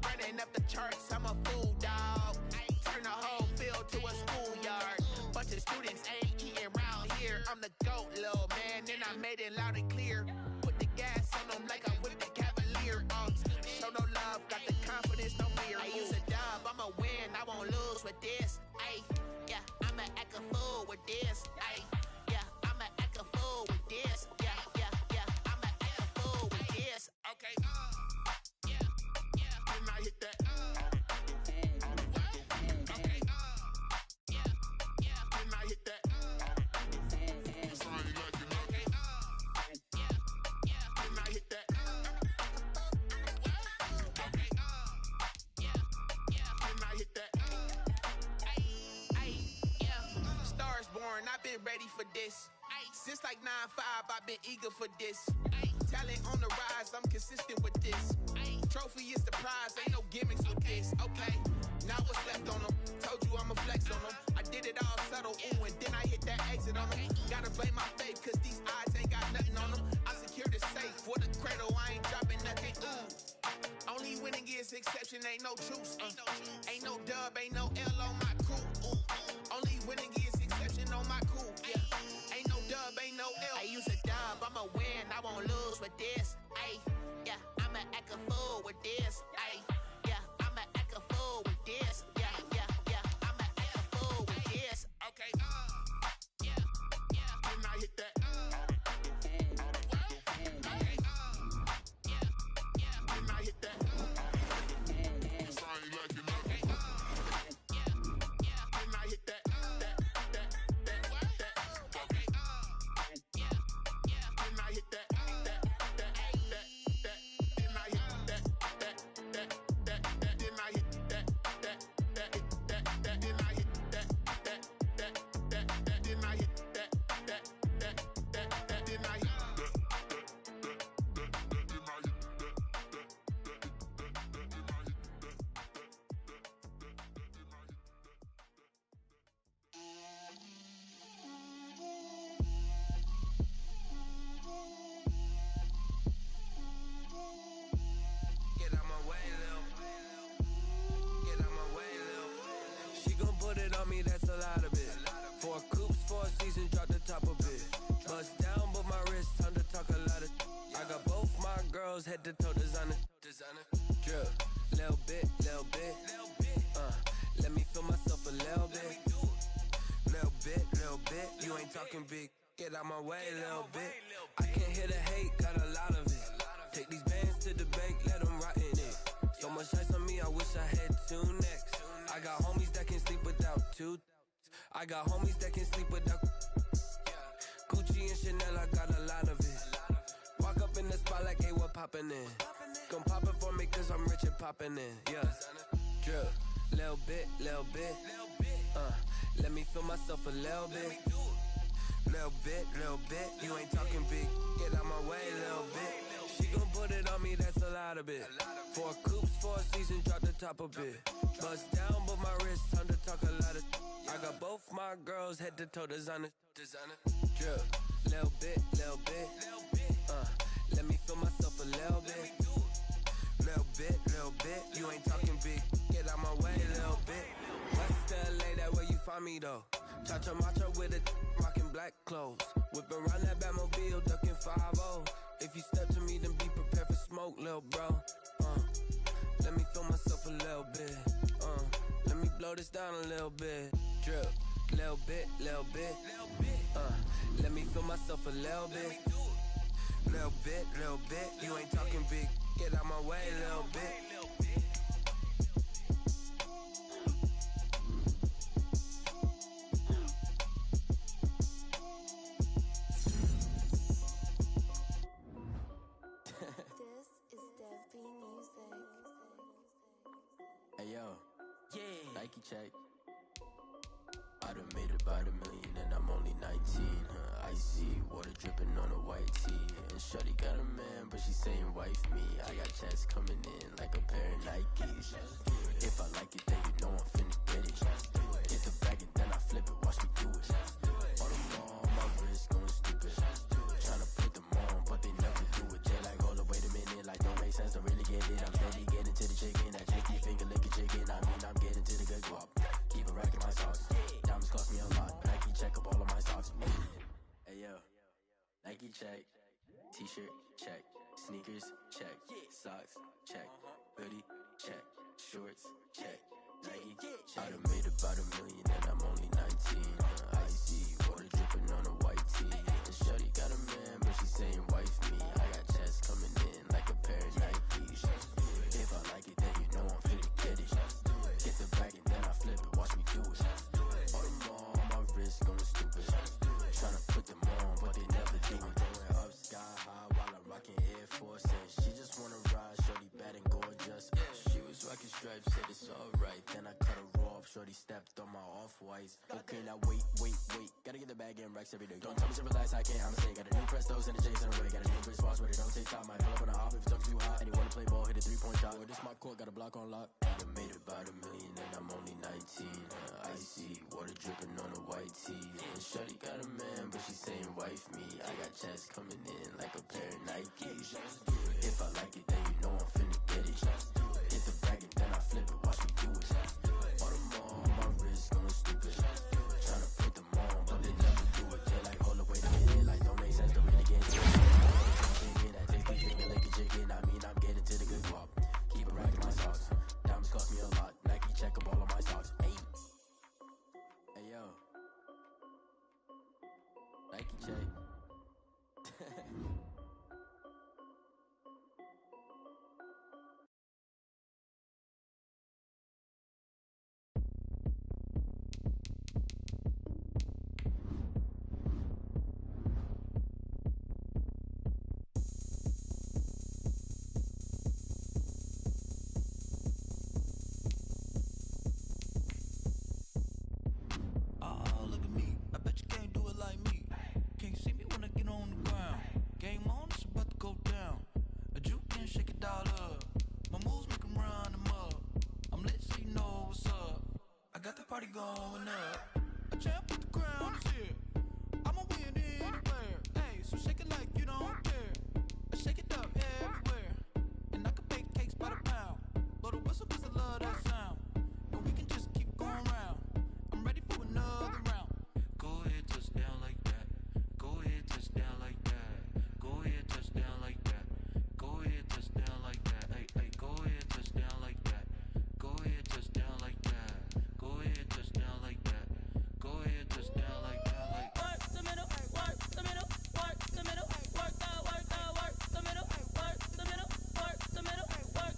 Running up the charts, I'm a fool, dog. Turn the whole field to a schoolyard. Bunch of students ain't eating round here. I'm the GOAT, little man, and I made it loud and clear. Put the gas on them like I'm with the Cavalier. Show no love, got the confidence, no fear. I use a dub, I'ma win, I won't lose with this. I'ma act a fool with this. I'ma act a fool with this. I'ma act a fool with this. Okay. Can I hit that? Okay. Can I hit that? Can I hit that? Can I hit been ready for this. Since like 9-5, I've been eager for this. Talent on the rise, I'm consistent with this. Trophy is the prize, ain't no gimmicks with this. Okay, now what's left on them? Told you I'ma flex on them. I did it all subtle, ooh, and then I hit that exit on them. Gotta blame my faith, cause these odds ain't got nothing on them. I secured the safe for the cradle, I ain't dropping nothing, ooh. Only winning is exception, ain't no truce. Ain't no dub, ain't no L on my crew. Only winning is exception on my crew. Yeah, ain't no dub, ain't no L. I use a dub, I'ma win, I won't lose with this. Ay, yeah, I'ma act a fool with this. Ay, yeah, I'ma act a fool with this. Yeah, yeah, yeah, I'ma act a fool with this. Okay, yeah, yeah, when I hit that. That's a lot of it. 4 coops, 4 seasons, drop the top of it. Bust down, but my wrist, time to talk a lot of. I got both my girls head to toe designer. Drip, little bit. Let me feel myself a little bit. Little bit. You ain't talking big. Get out my way, little bit. I can't hear the hate, got a lot of it. Take these bands to the bank, let them rot in it. So much ice on me, I wish I had 2 necks. I got homies that can sleep without 2. I got homies that can sleep without Gucci and Chanel, I got a lot of it. Walk up in the spot like, hey, what poppin' in? Come pop it for me cause I'm rich and poppin' in, yeah. Drip, little bit. Let me feel myself a little bit. Little bit. You ain't talking big, get out my way, little bit. She gon' put it on me, that's a lot of it. 4 coops, 4 seasons, drop the top of it. Bust down, but my wrist, time to talk a lot of. I got both my girls head to toe designer. Drip, little bit. Let me feel myself a little bit. Little bit. You ain't talking big, get out my way, little bit. West LA, that where you find me though. Cha-cha matcha with a rockin' black clothes. Whippin' around that Batmobile, duckin' 5-0. If you step to me, then be prepared for smoke, lil' bro. Let me feel myself a little bit. Let me blow this down a little bit. Drip, little bit. Let me feel myself a little bit. Little bit. You ain't talking big. Get out my way, little bit. Hey yo, yeah, Nike check. I done made about $1 million and I'm only 19. Icy water dripping on a white tee. And shorty got a man, but she saying wife me. I got checks coming in like a pair of Nikes. If I like it, then you know I'm finna get it. Get the bag and then I flip it, watch me do it. All the more, my wrist going stupid. Tryna put them on, but they never do it. They like, hold up, wait a minute, like don't make sense, don't really get it. I'm steady getting to the chicken, that chicky finger licking chicken. I mean, I'm getting to the good guap. Keep a rack in my socks. Diamonds cost me a lot. Nike check up all of my socks. Hey yo, Nike check. T-shirt check. Sneakers check. Socks check. Hoodie check. Shorts check. Nike check. I done made about $1 million and I'm only 19. Icy water dripping on a white tee. And shorty got a man, but she saying wife me. I got checks coming in like a pair of Nikes. If I like it, then you know I'm finna get it. Get the bag and then I flip it, watch me do it. All the more, my wrist going stupid. Tryna put them on, but they never do it. Going up sky high while I'm rocking Air Force. And she just wanna ride, shorty bad and gorgeous. She was rocking stripes, said it's alright. Then I cut her off, shorty stepped on my off-whites. Okay, now wait. Gotta get the bag and racks every day. Don't tell me to relax, I can't, I'ma say. Got a new Prestos and the J's in the way. Got a new Chris Foss with it, don't take time. Might pull up on the hop if it's talking too hot. And you wanna play ball, hit a 3-point shot. Well, this my court, got a block on lock. I done made about $1 million and I'm only 19. Icy, water dripping on a white tee. And shorty got a man, but she saying wife me. I got checks coming in like a pair of Nikes. If I like it, then you know I'm finna get it. Hit the bag and then I flip it, watch me do it. All them on my wrist going stupid. Tryna put them on, but they never do it. They like, hold up, wait a minute, like don't make sense, don't really get it. That tasty finger like a chicken, I mean I'm getting to the good guap. Keep it racking my socks. Diamonds cost me a lot. Nike check up all of my socks. Hey yo, Nike check. Party going up. A champ with the crown is here. I'ma win anywhere. Hey, so shake it like you don't care. I shake it up everywhere. And I can bake cakes by the pound. Blow the whistle cause I love that sound. And we can just keep going round. I'm ready for another round. Go ahead, touch down like that. Go ahead, touch down like that. Go ahead, touch down like that. Go ahead, touch down like that. Hey, go ahead, touch down like that. Go ahead, touch down like that. Go ahead, touch down like that. Go ahead, touch down like that. Like work the middle, work the middle, work the middle, work the middle, work the middle, work the middle, work the middle, work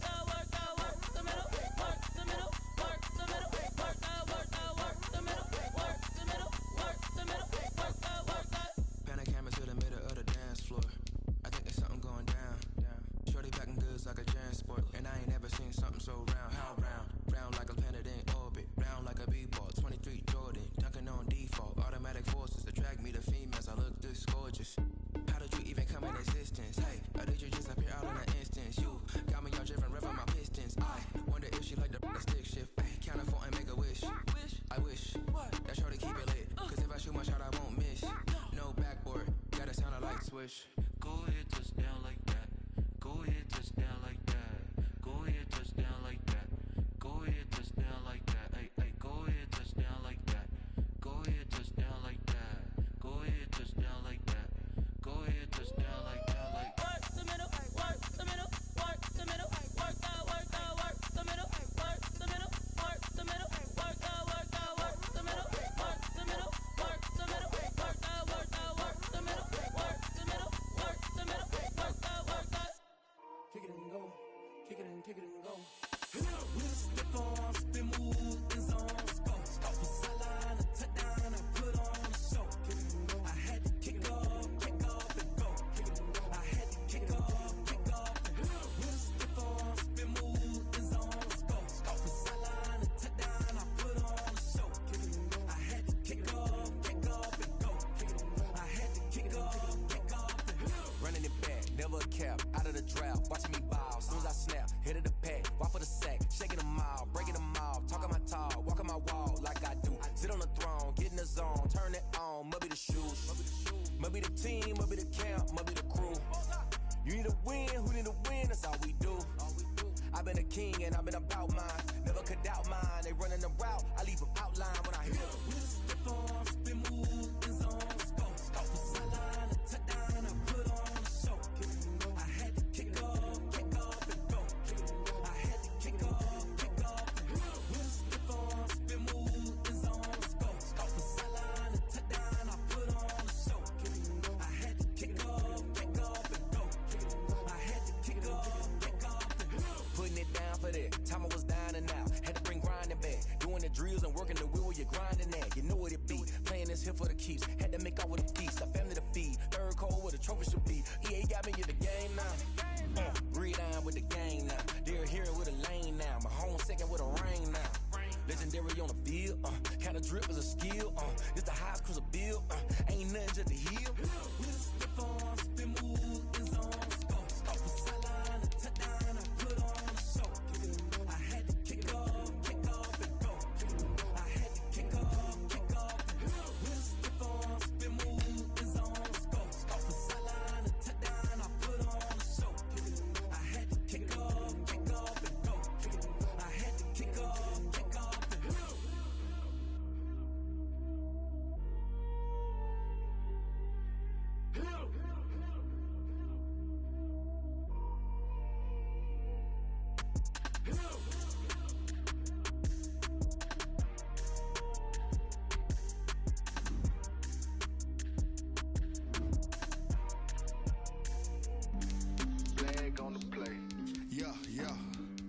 the middle, work the middle, work the middle, work the middle, work the middle, work the. Panic camera to the middle of the dance floor. I think there's something going down. Shorty packing goods like a transport, and I ain't never seen something so round. How round? Round like a planet in orbit. Round like a b-ball, 23 Jordan, dunking on default. Automatic forces attract me to females, I look this gorgeous. How did you even come in existence? Hey, or did you just appear out in an instance? You got me all driven, revving my pistons. I wonder if she like the stick shift. Ay, count it 4 and make a wish. I wish that shorty keep it lit, cause if I shoot my shot I won't miss. No backboard, gotta sound a light switch. Go ahead, touch down like that. Go ahead, touch down like that. Go ahead, touch down like that. Go ahead, touch down like that. Hey, go ahead, touch down like that. Go ahead, touch down like that. Go ahead, touch down like that. Go ahead, touch down like that. Like work the middle, work the middle, work the middle, work the middle, work the middle, work the middle, work the middle, work the middle, work the middle, work the middle, work the middle, work the middle, work the. Kick it and go, kick it and kick it and go. With a stiff arm, spin move, and zones, go. From sideline to touchdown, I put on a show. I had to kick off and go. I had to kick off and go. With a stiff arm, spin move, and zones, go. From sideline to touchdown, I put on a show. I had to kick off and go. I had to kick off and go. Running it back, never a cap, out of the drought, watching me ball. Soon as I snap, hit of the pack, walk for the sack, shaking them all, breaking them all, talking my talk, walking my wall like I do. Sit on the throne, get in the zone, turn it on, must be the shoes, must be the team, must be the camp, must be the crew. You need a win, who need a win, that's all we do. I've been a king and I've been about mine, never could doubt mine. They running the route, I leave them outline when I hit them. With a stiff arm, spin move, and zones, go. From sideline to touchdown, I put on a show. I had to kick off and go. I had to kick off and go. With a stiff arm, spin move, and zones, go. From sideline to touchdown, I put on a show. I had to kick off and go. I had to kick off and go. Putting it down for that, time I was down and out, had to bring grinding back, doing the drills and working the wheel where you're grinding at, you know what it be, playing this here for the keeps, had to make out with a feast, a family to feed, third cold where the trophy should be, EA got me in the game now, real down with the gang now. They're here with a lane now. My home second with a rain now. Legendary on the field, kinda drip is a skill, it's the highest cruiser bill, ain't nothing just to heal. Step on, spin move, is on scope. Off the sideline, a touchdown, I put on a show. I had to kick off and go. I had to kick off and go. Step on, spin move, is on scope. Off the sideline, a touchdown, I put on a show. I had to kick off and go. I had to kick off. Flag on the play. Yeah, yeah.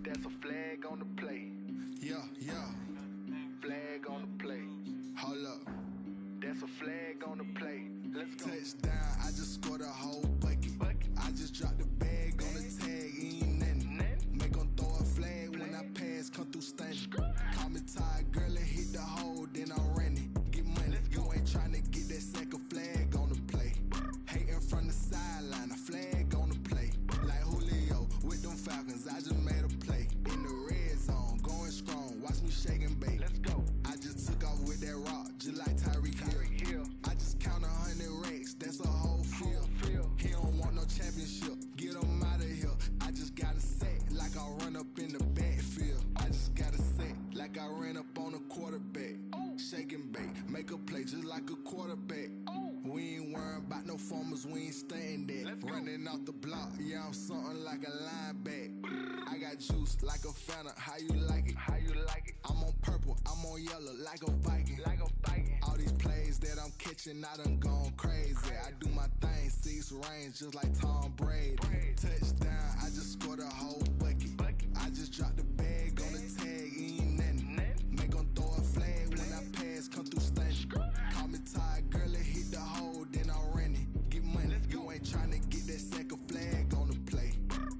That's a flag on the play. Yeah, yeah. Flag on the play. Hold up. That's a flag on the play. Let's go. Touchdown, I just scored a whole bucket. I just dropped the bag on the tag, ain't nothing. Make them throw a flag when I pass, come through stunning. Call me tired, girl, and hit the hole, then I'm running. Get money, you ain't trying to get that second flag on the play. Hating from the sideline, a flag on the play. Like Julio with them Falcons, I just made a play. In the red zone, going strong, watch me shake and bake. Let's go. I just took off with that rock, just like Tyreek Hill. I just count 100 racks, that's a whole field. He don't want no championship, get him out of here. I just got a set, like I run up in the backfield. I just got a set, like I ran up on a quarterback. Shake and bake, make a play just like a quarterback. We ain't worrying about no formers, we ain't staying there. Running off the block, yeah, I'm something like a linebacker. I got juice like a Fanta, how you like it? I'm on purple, I'm on yellow, like a Viking. All these plays that I'm catching, I done gone crazy. I do my thing, 6 range, just like Tom Brady. Touchdown, I just scored a whole bucket. I just dropped the bag on the tag, ain't nothing. Make them throw a flag when I pass, come through stunning. Call me tired, girl, and hit the hole, then I'm running. Get money, you ain't trying to get that second flag on the play.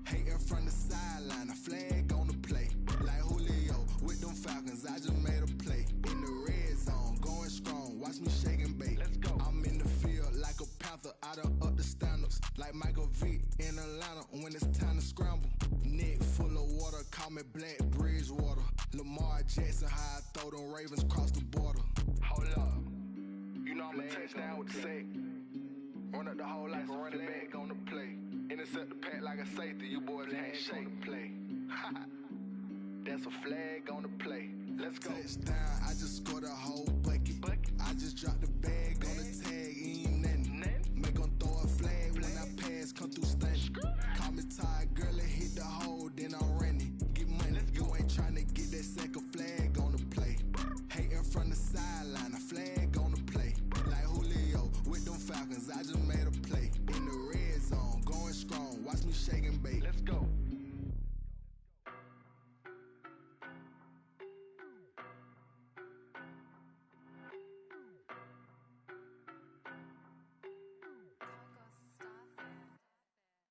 Hating from the sideline, a flag on the play. Like Julio with them Falcons, I just made a play. In the red zone, going strong, watch me shake and bake. Let's go. I'm in the field like a panther, I done up the stand-ups. Like Michael Vick in Atlanta when it's time to scramble. Neck full of water, call me Black Bridgewater. Lamar Jackson, how I throw them Ravens cross the border. Hold up, you know I'm a touchdown with the sack. Run up the whole like a running back on the play. Intercept the pack like a safety, you boys ain't shake the play. That's a flag on the play. Let's go. Touchdown, I just scored a whole bucket. I just dropped the bag on the tag, ain't nothing. Make them throw a flag when I pass, come through stunning. Call me tired, girl, and hit the hole, then I'm running. Get money, you ain't trying to get that second flag on the play. Hating from the sideline, a flag on the play. Like Julio with them Falcons, I just made a play. In the red zone, going strong, watch me shake and bake. Let's go.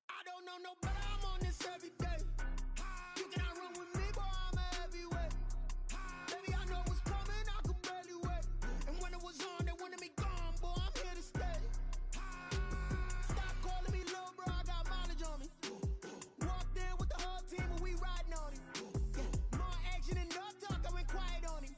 I don't know nobody, I'm on this every day. You cannot run with me, boy, I'm a heavyweight. Baby, I know what's coming, I could barely wait. And when it was on, they wanted me gone, boy, I'm here to stay. Stop calling me little bro, I got mileage on me. Walked in with the whole team and we riding on him. More action and no talk, I went quiet on him.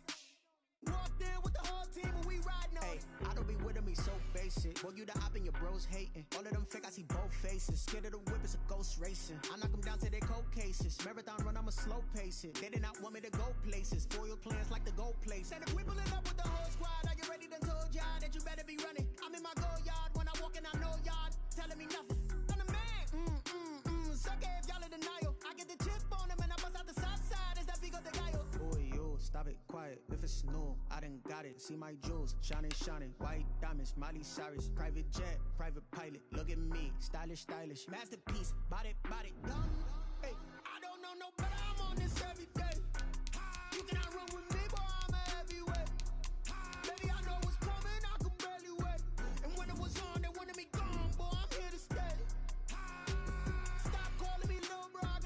Walked in with the whole team and we riding on him. I don't be with him, he's so basic. Boy, you the op and your bros hating. All of them fake, I see both faces. Scared of the whip, it's a ghost racing. I knock them down to their cold cases. Marathon run, I'ma slow pace it. They did not want me to go places. Foil plans like the gold place. And if we pulling up with the whole squad, are you ready? Done told y'all that you better be running. I'm in my go yard when I walk in, I know y'all telling me nothing. I'm the man. Suck it if y'all in denial. I get the chip on them and I bust out the south side. Is that Vigo de Gallo? Boy, yo, stop it, quiet. If it's new, I done got it. See my jewels, shining, shining. White diamonds, Miley Cyrus. Private jet, private pilot. Look at me, stylish, stylish. Masterpiece, body, body, done. Hey, I don't know nobody, I'm on this every day. You cannot run with me, boy, I'm a heavyweight. Baby, I know what's coming, I could barely wait. And when it was on, they wanted me gone, boy, I'm here to stay. Stop calling me little bro, I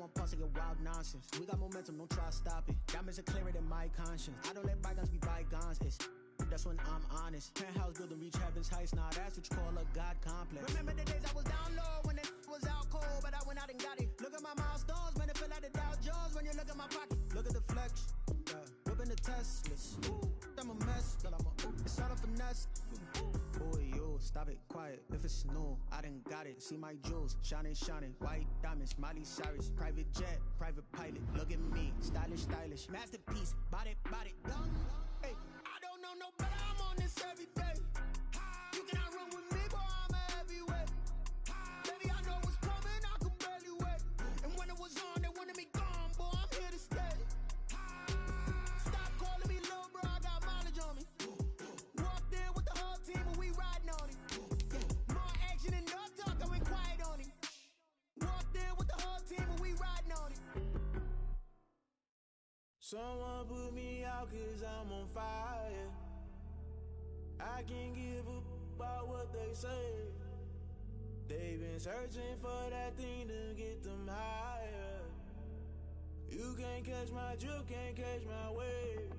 want pulse of your wild nonsense. We got momentum, don't try to stop it. Diamonds are clearer than my conscience. I don't let bygones be bygones. That's when I'm honest. Penthouse building, reach heaven's heights. Nah, that's what you call a God complex. Remember the days I was down low when it was out cold, but I went out and got it. Look at my milestones, man, it feel like the Dow Jones when you look at my pocket. Look at the flex, whipping the Teslas. I'm a mess, but it's all a finesse. Boy, you stop it, quiet. If it's new, I done got it. See my jewels, shining, white diamonds, Miley Cyrus, private jet, private pilot. Look at me, stylish, masterpiece, body, done. Hey, I don't know no better. I'm on this every day. You cannot run with me, boy. I'm a heavyweight. Baby, I know what's coming. I could barely wait. And when it was on, they wanted me gone, boy. I'm here to stay. Stop calling me little bro. I got mileage on me. Walked in with the whole team and we riding on it. More action and no talk. I went quiet on it. Walked in with the whole team and we riding on it. Someone put me out 'cause I'm on fire. I can't give a about what they say. They've been searching for that thing to get them higher. You can't catch my drift, can't catch my wave.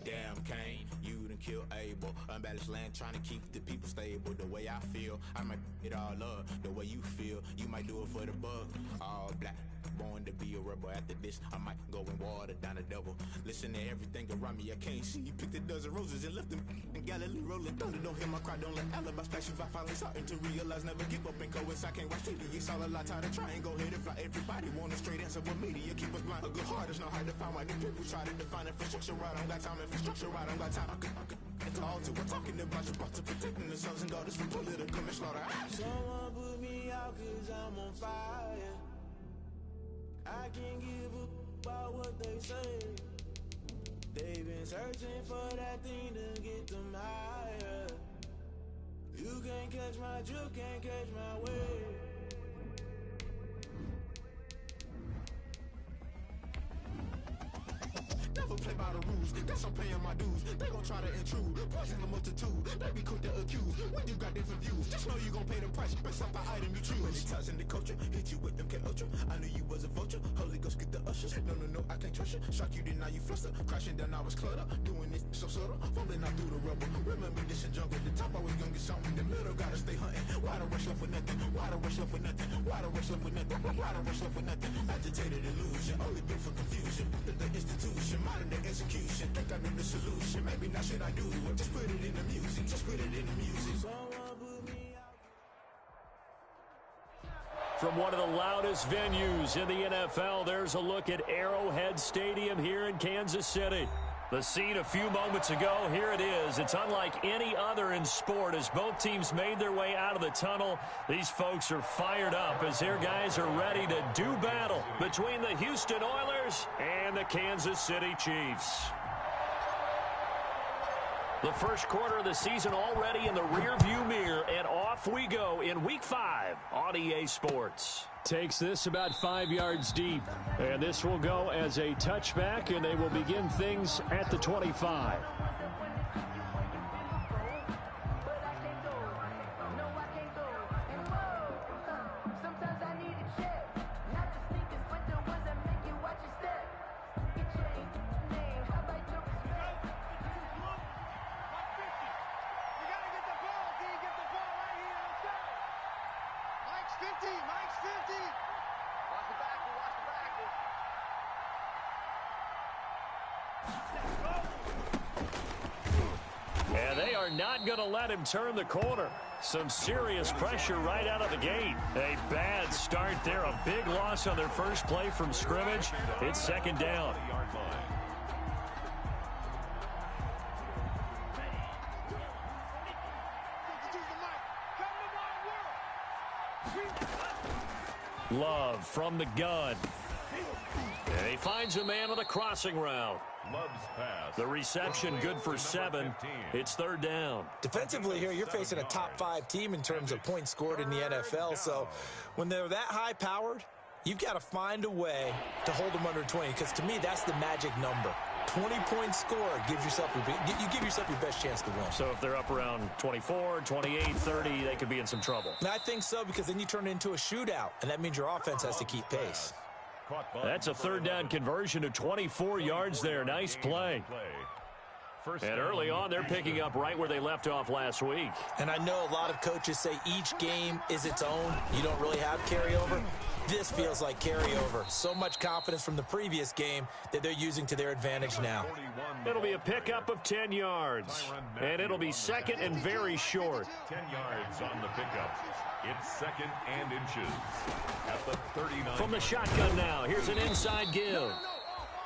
Damn, Kane, you done killed Abel. Unbalanced land, trying to keep the people stable. The way I feel, I might it all up. The way you feel, you might do it for the bug. All black, born to be a rebel. After this, I might go and water down the devil. Listen to everything around me, I can't see. Picked a dozen roses and left them in Galilee rolling thunder. Don't hear my cry, don't let alibis flash. If I finally starting to realize, never give up and go. I can't watch TV, it's all a lot. Tired of trying, go ahead and fly. Everybody want a straight answer with media, keep us blind. A good heart is not hard to find. Why the people try to define infrastructure right? I don't got time, infrastructure right? I don't got time. I could all to we're talking about your to protecting the sons and daughters from political manslaughter. Someone put me out 'cause I'm on fire. I can't give a about what they say. They've been searching for that thing to get them higher. You can't catch my drift, can't catch my wave. Never play by the rules, guess I'm paying my dues. They gon' try to intrude, poison the multitude. They be quick to accuse, when you got different views. Just know you gon' pay the price, based off the item you choose. Many times in the culture, hit you with MK Ultra. I knew you was a vulture, Holy Ghost get the ushers. No, I can't trust you. Shock you, then now you fluster. Crashing down, I was clutter. Doing this so subtle, fumbling out through the rubble. Remember this in jungle, the top always gonna get something. In the middle, gotta stay hunting. Why the rush left with nothing? Why the rush left with nothing? Why the rush left with nothing? Why the rush left with nothing? Agitated illusion, only built for confusion. The institution, modern day execution. Think I know the solution. Maybe not should I do it? Just put it in the music. Just put it in the music. Someone put me out. From one of the loudest venues in the NFL, there's a look at Arrowhead Stadium here in Kansas City. The scene a few moments ago, here it is. It's unlike any other in sport as both teams made their way out of the tunnel. These folks are fired up as their guys are ready to do battle between the Houston Oilers and the Kansas City Chiefs. The first quarter of the season already in the rearview mirror, and off we go in Week 5 on EA Sports. Takes this about 5 yards deep, and this will go as a touchback, and they will begin things at the 25. And they are not going to let him turn the corner. Some serious pressure right out of the gate. A bad start there. A big loss on their first play from scrimmage. It's second down. Love from the gun. And he finds a man on the crossing route. Love's pass. The reception good for 7. It's third down. Defensively here, you're facing a top 5 team in terms of points scored in the NFL. So when they're that high-powered, you've got to find a way to hold them under 20, because to me, that's the magic number. 20-point score gives yourself you give yourself your best chance to win. So if they're up around 24, 28, 30, they could be in some trouble. And I think so, because then you turn it into a shootout, and that means your offense has to keep pace. That's a third down conversion of 24 yards there. Nice play. And early on, they're picking up right where they left off last week. And I know a lot of coaches say each game is its own. You don't really have carryover. This feels like carryover. So much confidence from the previous game that they're using to their advantage now. It'll be a pickup of 10 yards. And it'll be second and very short. 10 yards on the pickup. It's second and inches at the 39. From the shotgun now, here's an inside give.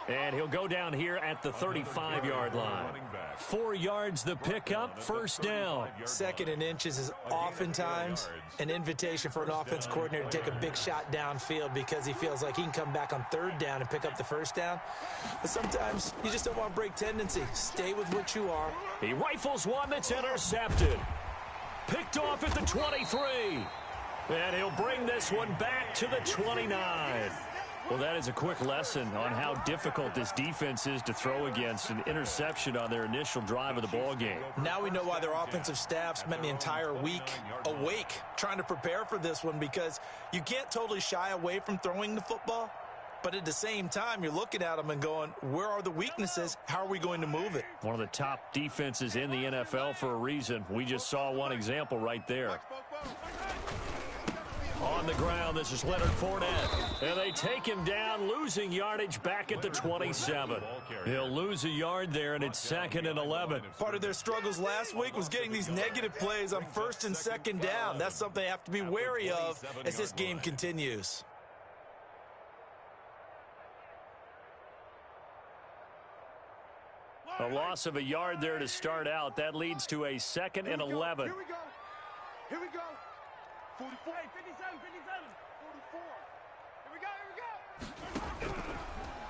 And he'll go down here at the 35-yard line. 4 yards the pickup, first down. Second and inches is oftentimes an invitation for an offense coordinator to take a big shot downfield because he feels like he can come back on third down and pick up the first down. But sometimes you just don't want to break tendency. Stay with what you are. He rifles one that's intercepted. Picked off at the 23. And he'll bring this one back to the 29. Well, that is a quick lesson on how difficult this defense is to throw against. An interception on their initial drive of the ball game. Now we know why their offensive staff spent the entire week awake trying to prepare for this one, because you can't totally shy away from throwing the football, but at the same time, you're looking at them and going, where are the weaknesses? How are we going to move it? One of the top defenses in the NFL for a reason. We just saw one example right there. On the ground, this is Leonard Fournette. And they take him down, losing yardage back at the 27. He'll lose a yard there, and it's second and 11. Part of their struggles last week was getting these negative plays on first and second down. That's something they have to be wary of as this game continues. A loss of a yard there to start out. That leads to a second and 11. Here we go. Here we go. 44. Hey, 57, 44. Here we go.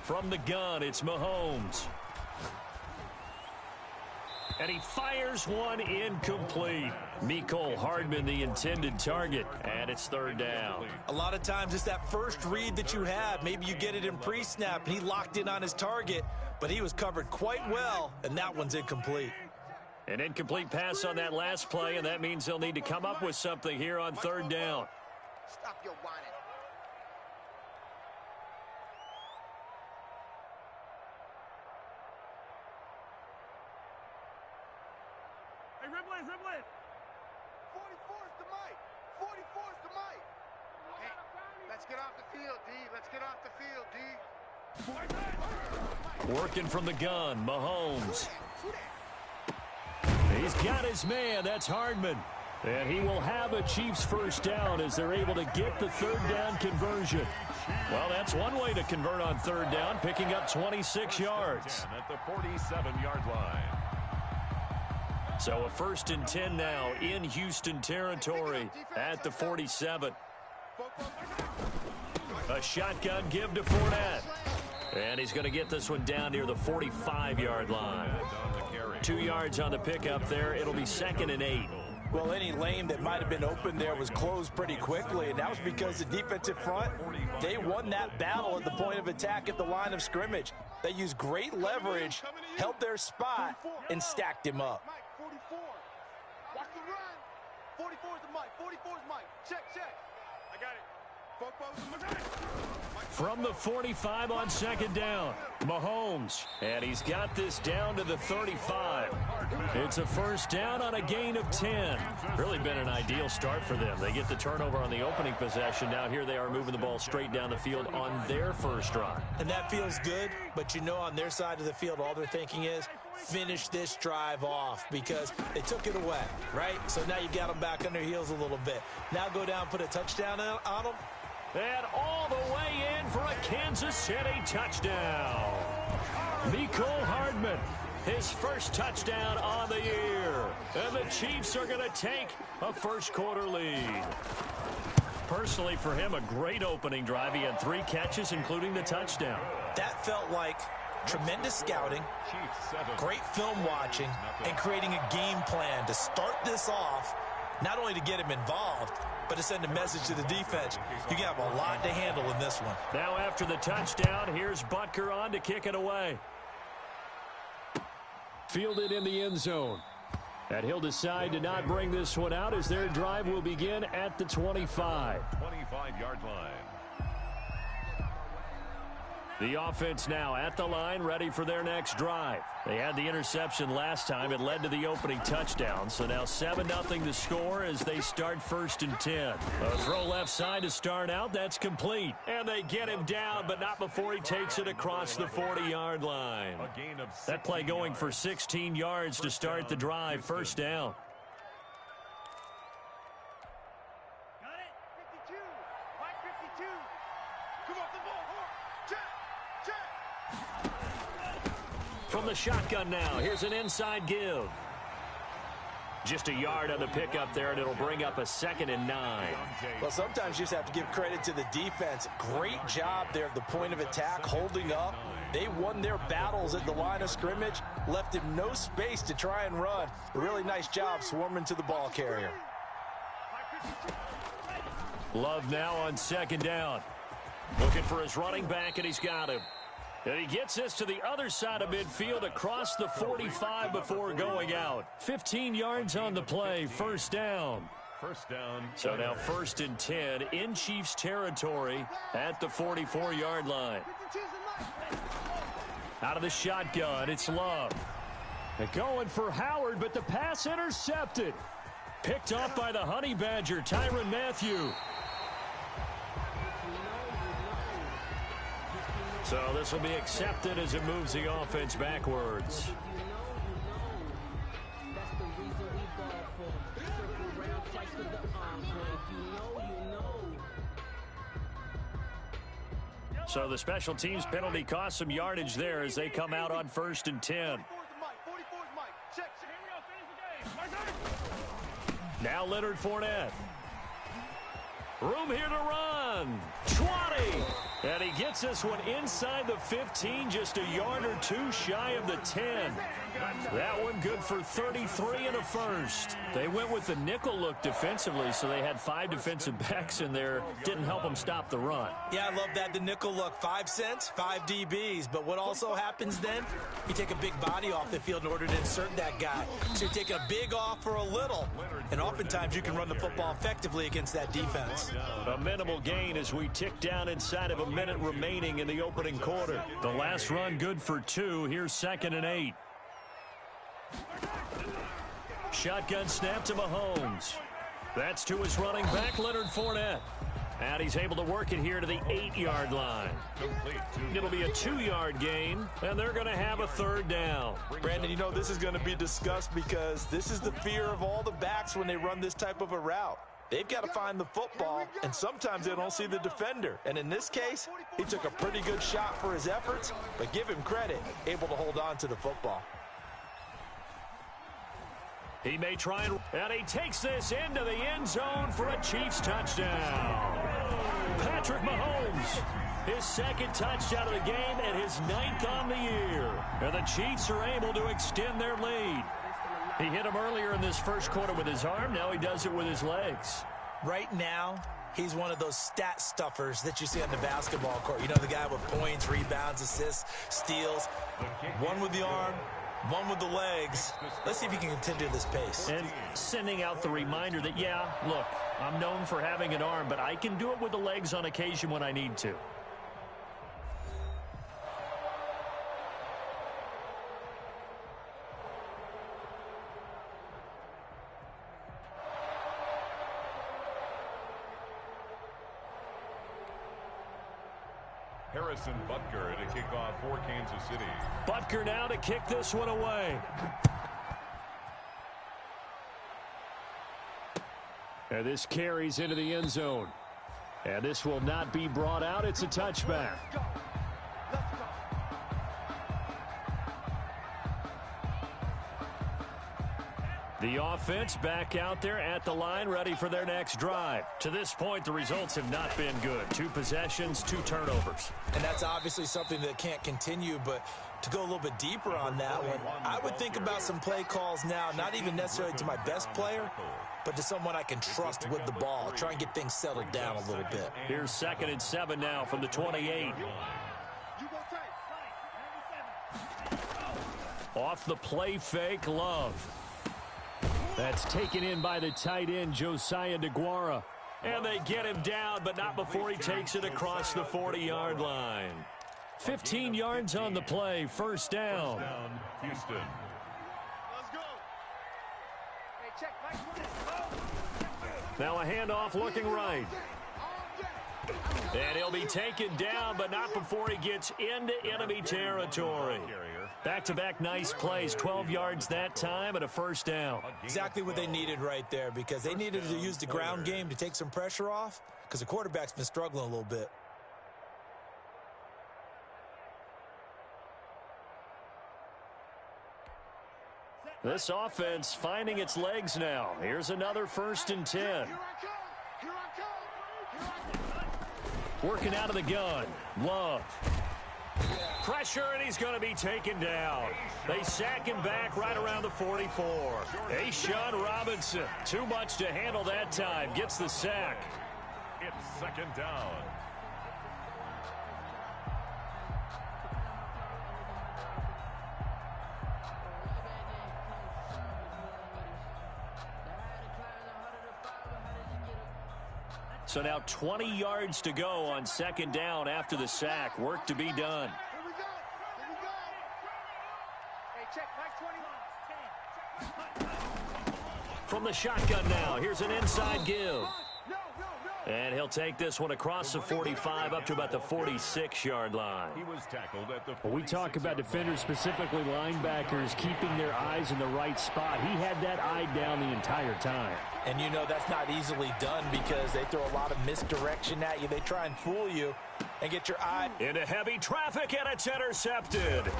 From the gun, it's Mahomes. And he fires one incomplete. Mecole Hardman, the intended target, and it's third down. A lot of times it's that first read that you have. Maybe you get it in pre-snap, and he locked in on his target, but he was covered quite well, and that one's incomplete. An incomplete pass on that last play, and that means they'll need to come up with something here on third down. Stop your whining. Hey, Riblin, Riblin. 44's the mic. 44's the mic. Hey, let's get off the field, D. Let's get off the field, D. Working from the gun, Mahomes. He's got his man. That's Hardman. And he will have a Chiefs first down as they're able to get the third down conversion. Well, that's one way to convert on third down, picking up 26 yards. At the 47-yard line. So a first and 10 now in Houston territory at the 47. A shotgun give to Fournette. And he's going to get this one down near the 45-yard line. 2 yards on the pickup there. It'll be second and 8. Well, any lane that might have been open there was closed pretty quickly, and that was because the defensive front, they won that battle at the point of attack at the line of scrimmage. They used great leverage, held their spot, and stacked him up. 44. Watch the run. 44's the mic. 44's mic. Check, check. I got it. From the 45 on second down, Mahomes. And he's got this down to the 35. It's a first down on a gain of 10. Really been an ideal start for them. They get the turnover on the opening possession. Now here they are moving the ball straight down the field on their first drive. And that feels good, but you know on their side of the field, all they're thinking is, finish this drive off, because they took it away, right? So now you got them back on their heels a little bit. Now go down, put a touchdown on them. And all the way in for a Kansas City touchdown. Mecole Hardman, his first touchdown on the year. And the Chiefs are going to take a first quarter lead. Personally, for him, a great opening drive. He had 3 catches, including the touchdown. That felt like tremendous scouting, great film watching, and creating a game plan to start this off, not only to get him involved, but to send a message to the defense. You have a lot to handle in this one. Now after the touchdown, here's Butker on to kick it away. Fielded in the end zone. And he'll decide to not bring this one out as their drive will begin at the 25. 25-yard line. The offense now at the line, ready for their next drive. They had the interception last time. It led to the opening touchdown. So now 7-0 to score as they start 1st and 10. A throw left side to start out. That's complete. And they get him down, but not before he takes it across the 40-yard line. That play going for 16 yards to start the drive. 1st down. From the shotgun now, here's an inside give. Just a yard on the pickup there, and it'll bring up a 2nd and 9. Well, sometimes you just have to give credit to the defense. Great job there at the point of attack, holding up. They won their battles at the line of scrimmage, left him no space to try and run. A really nice job swarming to the ball carrier. Love now on 2nd down. Looking for his running back, and he's got him. And he gets this to the other side of midfield across the 45 before going out. 15 yards on the play, 1st down. 1st down. So now 1st and 10 in Chiefs territory at the 44-yard line. Out of the shotgun, it's Love. And going for Howard, but the pass intercepted. Picked off by the Honey Badger, Tyrann Mathieu. So this will be accepted as it moves the offense backwards. So the special teams penalty cost some yardage there as they come out on 1st and 10. Now Leonard Fournette. Room here to run. 20. And he gets this one inside the 15, just a yard or two shy of the 10. That one good for 33 and a 1st. They went with the nickel look defensively, so they had 5 defensive backs in there. Didn't help them stop the run. Yeah, I love that. The nickel look, 5 cents, 5 DBs. But what also happens then, you take a big body off the field in order to insert that guy. So you're taking a big off for a little. And oftentimes you can run the football effectively against that defense. A minimal gain as we tick down inside of a minute remaining in the opening quarter. The last run good for 2. Here's 2nd and 8. Shotgun snap to Mahomes. That's to his running back, Leonard Fournette. And he's able to work it here to the 8-yard line. It'll be a 2-yard gain, and they're going to have a 3rd down. Brandon, you know this is going to be discussed because this is the fear of all the backs when they run this type of a route. They've got to find the football, and sometimes they don't see the defender. And in this case, he took a pretty good shot for his efforts, but give him credit, able to hold on to the football. He may try and he takes this into the end zone for a Chiefs touchdown. Patrick Mahomes, his 2nd touchdown of the game and his 9th on the year. And the Chiefs are able to extend their lead. He hit him earlier in this 1st quarter with his arm. Now he does it with his legs. Right now, he's one of those stat stuffers that you see on the basketball court. You know, the guy with points, rebounds, assists, steals. One with the arm, one with the legs. Let's see if he can continue this pace. And sending out the reminder that, yeah, look, I'm known for having an arm, but I can do it with the legs on occasion when I need to. Harrison Butker to kick off for Kansas City. Butker now to kick this one away. And this carries into the end zone. And this will not be brought out. It's a touchback. The offense back out there at the line, ready for their next drive. To this point, the results have not been good. 2 possessions, 2 turnovers. And that's obviously something that can't continue, but to go a little bit deeper on that one, I would think about some play calls now, not even necessarily to my best player, but to someone I can trust with the ball. Try and get things settled down a little bit. Here's 2nd and 7 now from the 28. Off the play fake, Love. That's taken in by the tight end, Josiah DeGuara. And they get him down, but not before he takes it across the 40-yard line. 15 yards on the play, first down. Houston. Let's go. Hey, check. Now a handoff looking right. And he'll be taken down, but not before he gets into enemy territory. Back-to-back nice plays, 12 yards that time and a first down. Exactly what they needed right there, because they needed to use the ground game to take some pressure off, because the quarterback's been struggling a little bit. This offense finding its legs now. Here's another 1st and 10. Working out of the gun. Love. Pressure, and he's going to be taken down. They sack him back right around the 44. A'Shawn Robinson, too much to handle that time. Gets the sack. It's 2nd down. So now 20 yards to go on 2nd down after the sack. Work to be done. Here we go. Hey, check. Mike 21. From the shotgun now, here's an inside give. And he'll take this one across the 45 up to about the 46-yard line. He was tackled at the 46. When we talk about defenders, specifically linebackers, keeping their eyes in the right spot. He had that eye down the entire time. And you know that's not easily done because they throw a lot of misdirection at you. They try and fool you and get your eye into heavy traffic, and it's intercepted.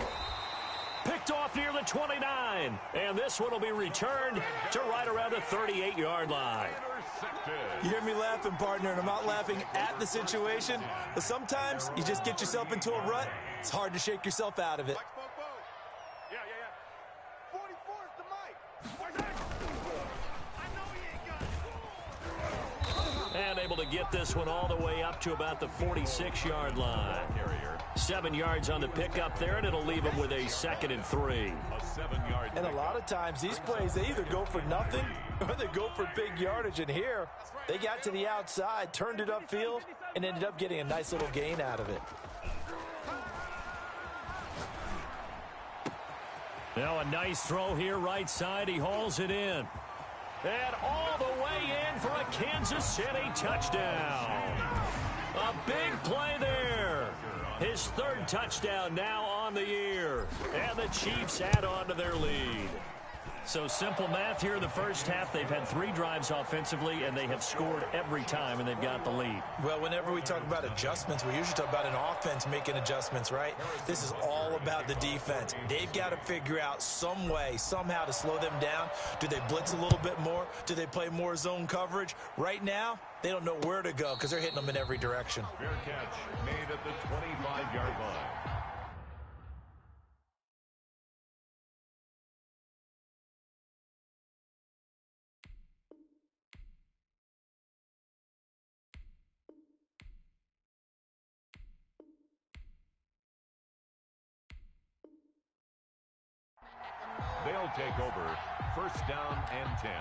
Picked off near the 29. And this one will be returned to right around the 38-yard line. You hear me laughing, partner, and I'm not laughing at the situation, but sometimes you just get yourself into a rut. It's hard to shake yourself out of it. Yeah. 44 is the mic. I know he ain't got it. And able to get this one all the way up to about the 46-yard line. 7 yards on the pickup there, and it'll leave him with a 2nd and 3. And a lot of times these plays, they either go for nothing or they go for big yardage. And here, they got to the outside, turned it upfield, and ended up getting a nice little gain out of it. Now a nice throw here right side. He hauls it in. And all the way in for a Kansas City touchdown. A big play there. His 3rd touchdown now on the year. And the Chiefs add on to their lead. So simple math here in the first half. They've had 3 drives offensively, and they have scored every time, and they've got the lead. Well, whenever we talk about adjustments, we usually talk about an offense making adjustments, right? This is all about the defense. They've got to figure out some way, somehow to slow them down. Do they blitz a little bit more? Do they play more zone coverage? Right now, they don't know where to go because they're hitting them in every direction. Fair catch made at the 25-yard line. They'll take over 1st down and 10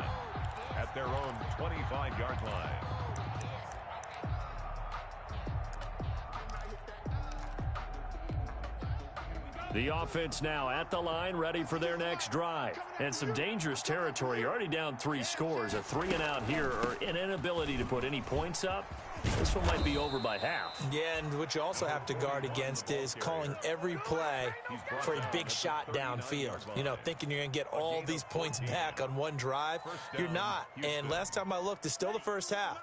at their own 25-yard line. The offense now at the line, ready for their next drive. And some dangerous territory. You're already down 3 scores. A 3-and-out here, or an inability to put any points up. This one might be over by half. Yeah, and what you also have to guard against is calling every play for a big shot downfield. You know, thinking you're going to get all these points back on one drive. You're not. And last time I looked, it's still the first half.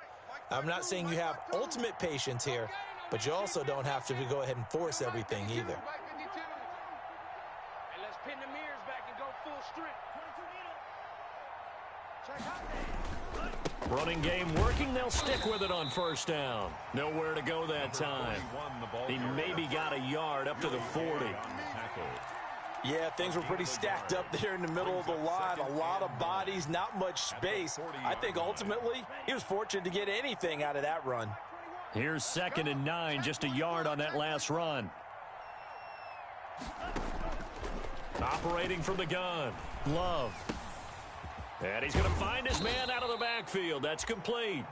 I'm not saying you have ultimate patience here, but you also don't have to go ahead and force everything either. Let's pin the mirrors back and go full strength. Check out. Running game working. They'll stick with it on 1st down. Nowhere to go that time. He maybe got a yard up to the 40. Yeah, things were pretty stacked up there in the middle of the line. A lot of bodies, not much space. I think ultimately he was fortunate to get anything out of that run. Here's 2nd and 9, just a yard on that last run. Operating from the gun, Love. And he's going to find his man out of the backfield. That's complete.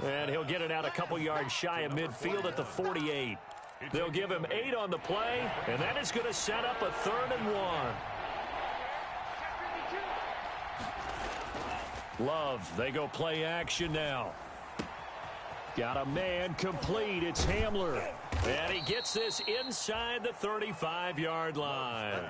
And he'll get it out a couple yards shy of midfield at the 48. They'll give him 8 on the play, and that is going to set up a 3rd and 1. Love, they go play action now. Got a man complete. It's Hamler. And he gets this inside the 35-yard line.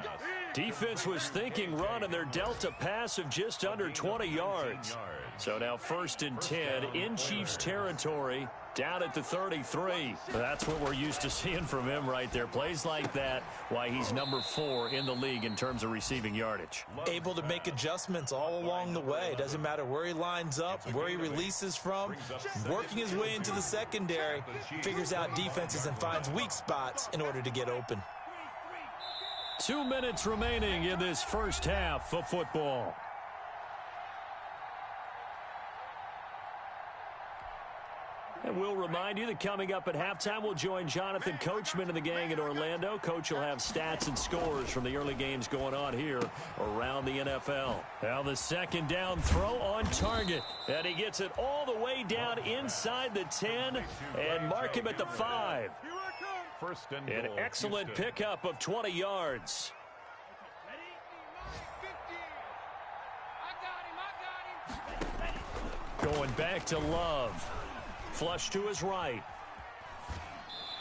Defense was thinking run, and they're dealt a pass of just under 20 yards. So now 1st and 10 in Chiefs territory, down at the 33. That's what we're used to seeing from him right there. Plays like that, why he's number 4 in the league in terms of receiving yardage. Able to make adjustments all along the way. Doesn't matter where he lines up, where he releases from. Working his way into the secondary, figures out defenses and finds weak spots in order to get open. 2 minutes remaining in this first half of football. And we'll remind you that coming up at halftime, we'll join Jonathan Coachman and the gang in Orlando. Coach will have stats and scores from the early games going on here around the NFL. Now the 2nd down throw on target. And he gets it all the way down inside the 10 and mark him at the 5. An excellent pickup of 20 yards. Going back to Love. Flush to his right.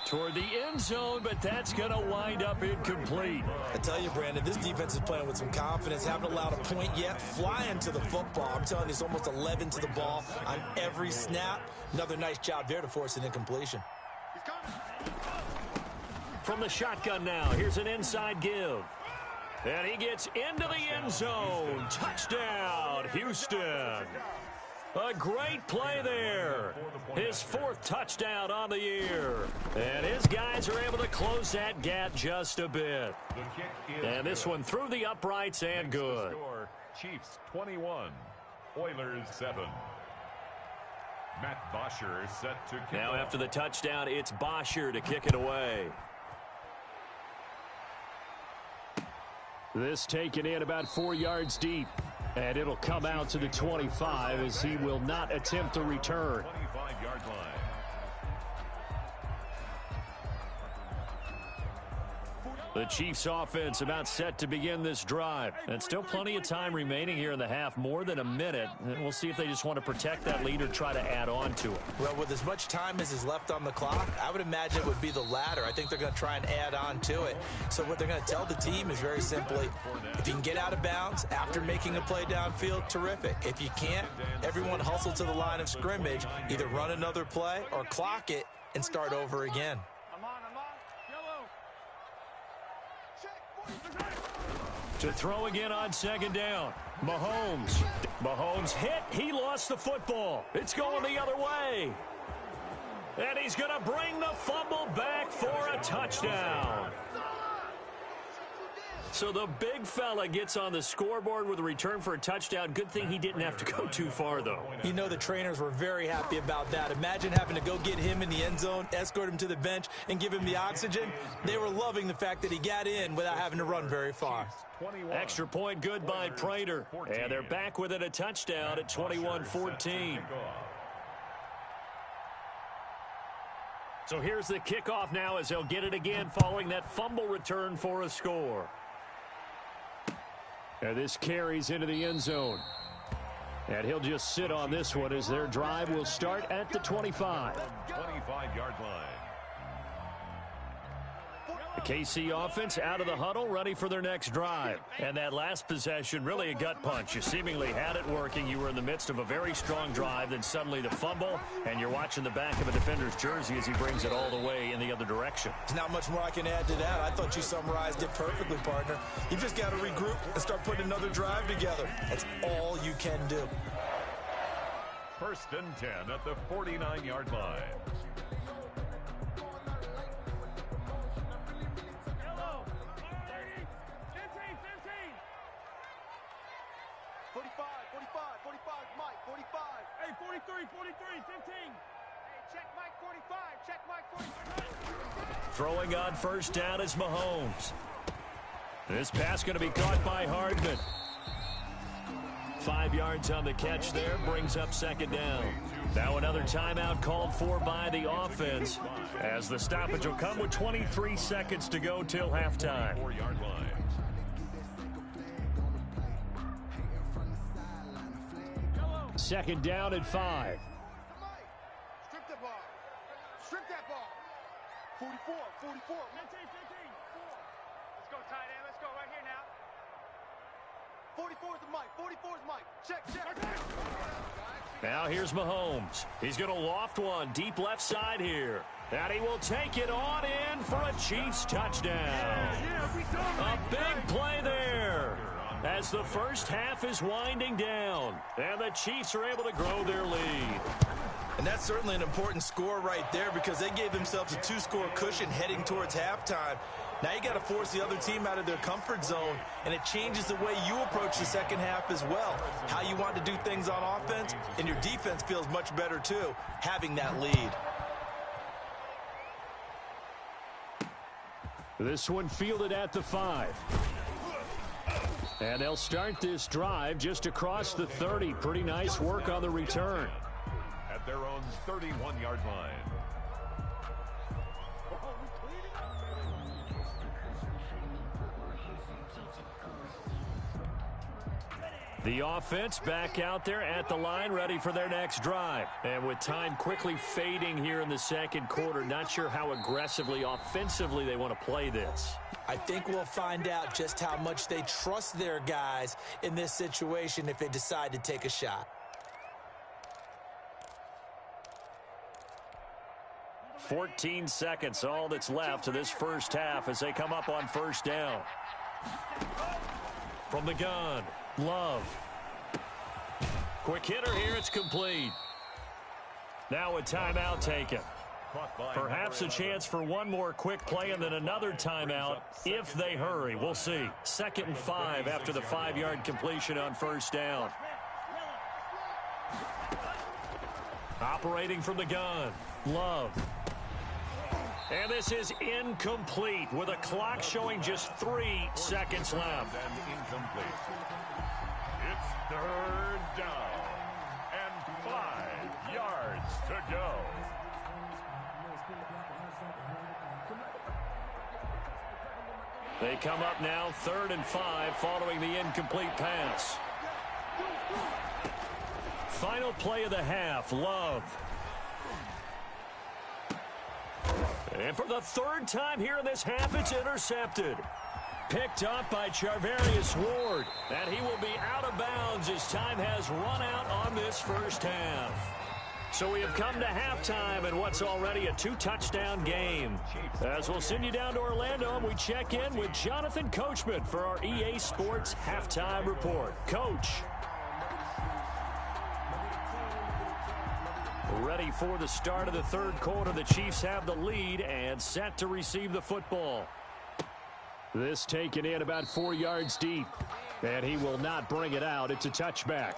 Toward the end zone, but that's going to wind up incomplete. I tell you, Brandon, this defense is playing with some confidence. Haven't allowed a point yet. Flying to the football. I'm telling you, it's almost 11 to the ball on every snap. Another nice job there to force an incompletion. From the shotgun now, here's an inside give. And he gets into the end zone. Touchdown, Houston. A great play there. His 4th touchdown on the year. And his guys are able to close that gap just a bit. And this one through the uprights and good. Chiefs 21, Oilers 7. Matt Bosher set to kick now off. After the touchdown, it's Bosher to kick it away. This taken in about 4 yards deep. And it'll come out to the 25 as he will not attempt to return. 25-yard line. The Chiefs offense about set to begin this drive. And still plenty of time remaining here in the half, more than a minute. And we'll see if they just want to protect that lead or try to add on to it. Well, with as much time as is left on the clock, I would imagine it would be the latter. I think they're going to try and add on to it. So what they're going to tell the team is very simply, if you can get out of bounds after making a play downfield, terrific. If you can't, everyone hustle to the line of scrimmage, either run another play or clock it and start over again. To throw again on 2nd down. Mahomes hit. He lost the football. It's going the other way. And he's going to bring the fumble back for a touchdown. So the big fella gets on the scoreboard with a return for a touchdown. Good thing he didn't have to go too far, though. You know the trainers were very happy about that. Imagine having to go get him in the end zone, escort him to the bench, and give him the oxygen. They were loving the fact that he got in without having to run very far. Extra point good by Prater. And they're back with it, a touchdown at 21-14. So here's the kickoff now as they'll get it again following that fumble return for a score. And this carries into the end zone. And he'll just sit on this one as their drive will start at the 25. 25-yard line. The KC offense out of the huddle, ready for their next drive. And that last possession, really a gut punch. You seemingly had it working. You were in the midst of a very strong drive, then suddenly the fumble, and you're watching the back of a defender's jersey as he brings it all the way in the other direction. There's not much more I can add to that. I thought you summarized it perfectly, partner. You just got to regroup and start putting another drive together. That's all you can do. 1st and 10 at the 49-yard line. 15. Hey, check Mike 45. Check Mike 45. Throwing on 1st down is Mahomes. This pass going to be caught by Hardman. 5 yards on the catch there, brings up second down. Now another timeout called for by the offense, as the stoppage will come with 23 seconds to go till halftime. 4-yard line. Second down at 5. Strip that ball. Strip that ball. 44, 44. 15, 15. 4. Let's go, tight end. Let's go right here now. 44 is the mic. 44 is mic. Check, check. Now here's Mahomes. He's going to loft one deep left side here. And he will take it on in for a Chiefs touchdown. A big play there as the first half is winding down. And the Chiefs are able to grow their lead. And that's certainly an important score right there because they gave themselves a 2-score cushion heading towards halftime. Now you got to force the other team out of their comfort zone, and it changes the way you approach the second half as well. How you want to do things on offense, and your defense feels much better too, having that lead. This one fielded at the 5. And they'll start this drive just across the 30. Pretty nice work on the return. At their own 31-yard line. The offense back out there at the line, ready for their next drive. And with time quickly fading here in the second quarter, not sure how aggressively, offensively they want to play this. I think we'll find out just how much they trust their guys in this situation if they decide to take a shot. 14 seconds, all that's left to this first half as they come up on first down. From the gun, Love. Quick hitter here, it's complete. Now a timeout taken. Perhaps a chance for one more quick play and then another timeout if they hurry. We'll see. 2nd and 5 after the 5-yard completion on first down. Operating from the gun, Love. And this is incomplete with a clock showing just 3 seconds left. And incomplete. It's 3rd down and 5 yards to go. They come up now 3rd and 5 following the incomplete pass. Final play of the half, Love. And for the 3rd time here in this half, it's intercepted. Picked up by Charvarius Ward. And he will be out of bounds as time has run out on this first half. So we have come to halftime in what's already a 2-touchdown game. As we'll send you down to Orlando, and we check in with Jonathan Coachman for our EA Sports Halftime Report. Coach. Ready for the start of the 3rd quarter. The Chiefs have the lead and set to receive the football. This taken in about 4 yards deep. And he will not bring it out. It's a touchback.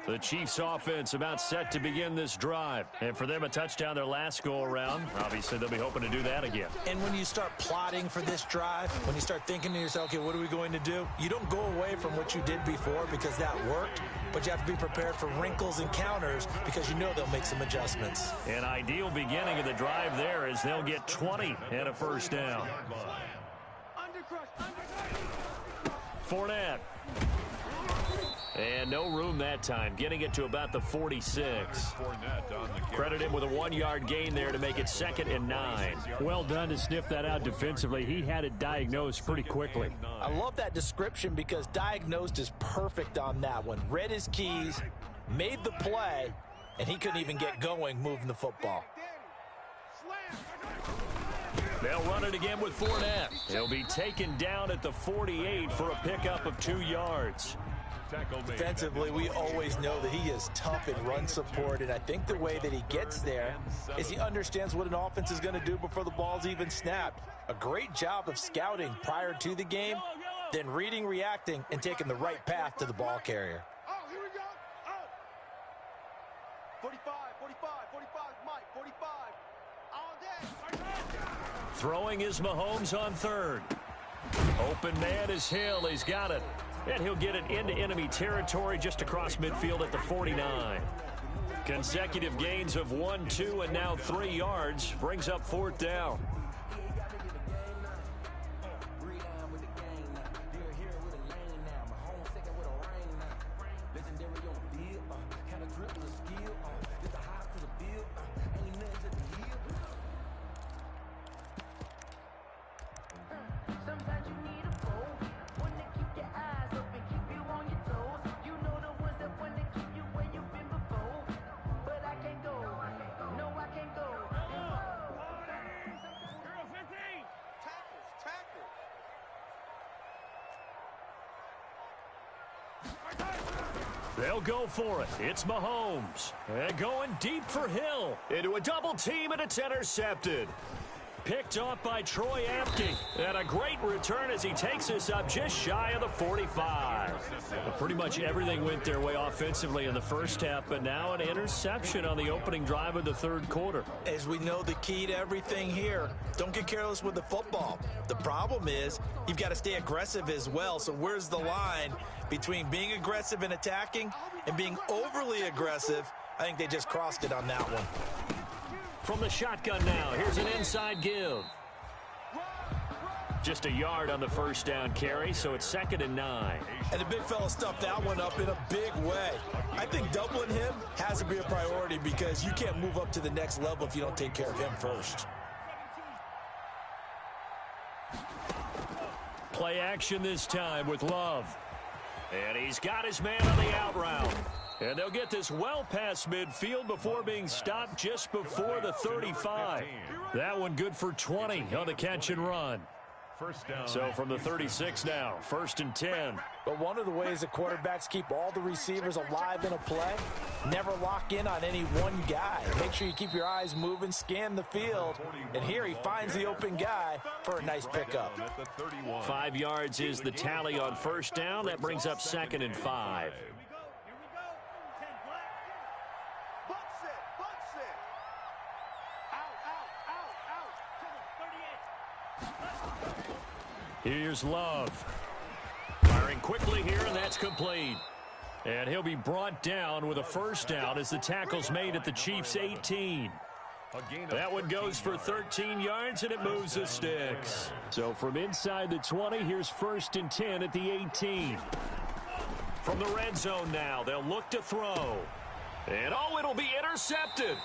The Chiefs offense about set to begin this drive. And for them, a touchdown their last go-around. Obviously, they'll be hoping to do that again. And when you start plotting for this drive, when you start thinking to yourself, okay, what are we going to do? You don't go away from what you did before because that worked, but you have to be prepared for wrinkles and counters because you know they'll make some adjustments. An ideal beginning of the drive there is they'll get 20 and a first down. Fournette. And no room that time, getting it to about the 46. Credit him with a 1-yard gain there to make it 2nd and 9. Well done to sniff that out defensively. He had it diagnosed pretty quickly. I love that description because diagnosed is perfect on that one. Read his keys, made the play, and he couldn't even get going moving the football. They'll run it again with Fournette. He'll be taken down at the 48 for a pickup of 2 yards. Defensively, we always know that he is tough in run support, and I think the way that he gets there is he understands what an offense is going to do before the ball's even snapped. A great job of scouting prior to the game, then reading, reacting, and taking the right path to the ball carrier. Oh, here we go. Oh. 45, 45, 45, Mike, 45. Throwing is Mahomes on third. Open man is Hill. He's got it. And he'll get it into enemy territory just across midfield at the 49. Consecutive gains of 1, 2, and now 3 yards brings up 4th down. They'll go for it. It's Mahomes. And going deep for Hill. Into a double team, and it's intercepted. Picked off by Troy Apke. And a great return as he takes us up just shy of the 45. Well, pretty much everything went their way offensively in the first half, but now an interception on the opening drive of the third quarter. As we know, the key to everything here, don't get careless with the football. The problem is you've got to stay aggressive as well. So where's the line between being aggressive and attacking and being overly aggressive? I think they just crossed it on that one. From the shotgun now, here's an inside give. Just a yard on the first down carry, so it's 2nd and 9. And the big fella stuffed that one up in a big way. I think doubling him has to be a priority because you can't move up to the next level if you don't take care of him first. Play action this time with Love. And he's got his man on the out route. And they'll get this well past midfield before being stopped just before the 35. That one good for 20 on the catch and run. First down. So from the 36 now, 1st and 10. But one of the ways that quarterbacks keep all the receivers alive in a play, never lock in on any one guy. Make sure you keep your eyes moving, scan the field. And here he finds the open guy for a nice pickup. 5 yards is the tally on first down. That brings up 2nd and 5. Here's Love. Firing quickly here, and that's complete. And he'll be brought down with a first down as the tackle's made at the Chiefs' 18. That one goes for 13 yards, and it moves the sticks. So from inside the 20, here's 1st and 10 at the 18. From the red zone now, they'll look to throw. And, oh, it'll be intercepted.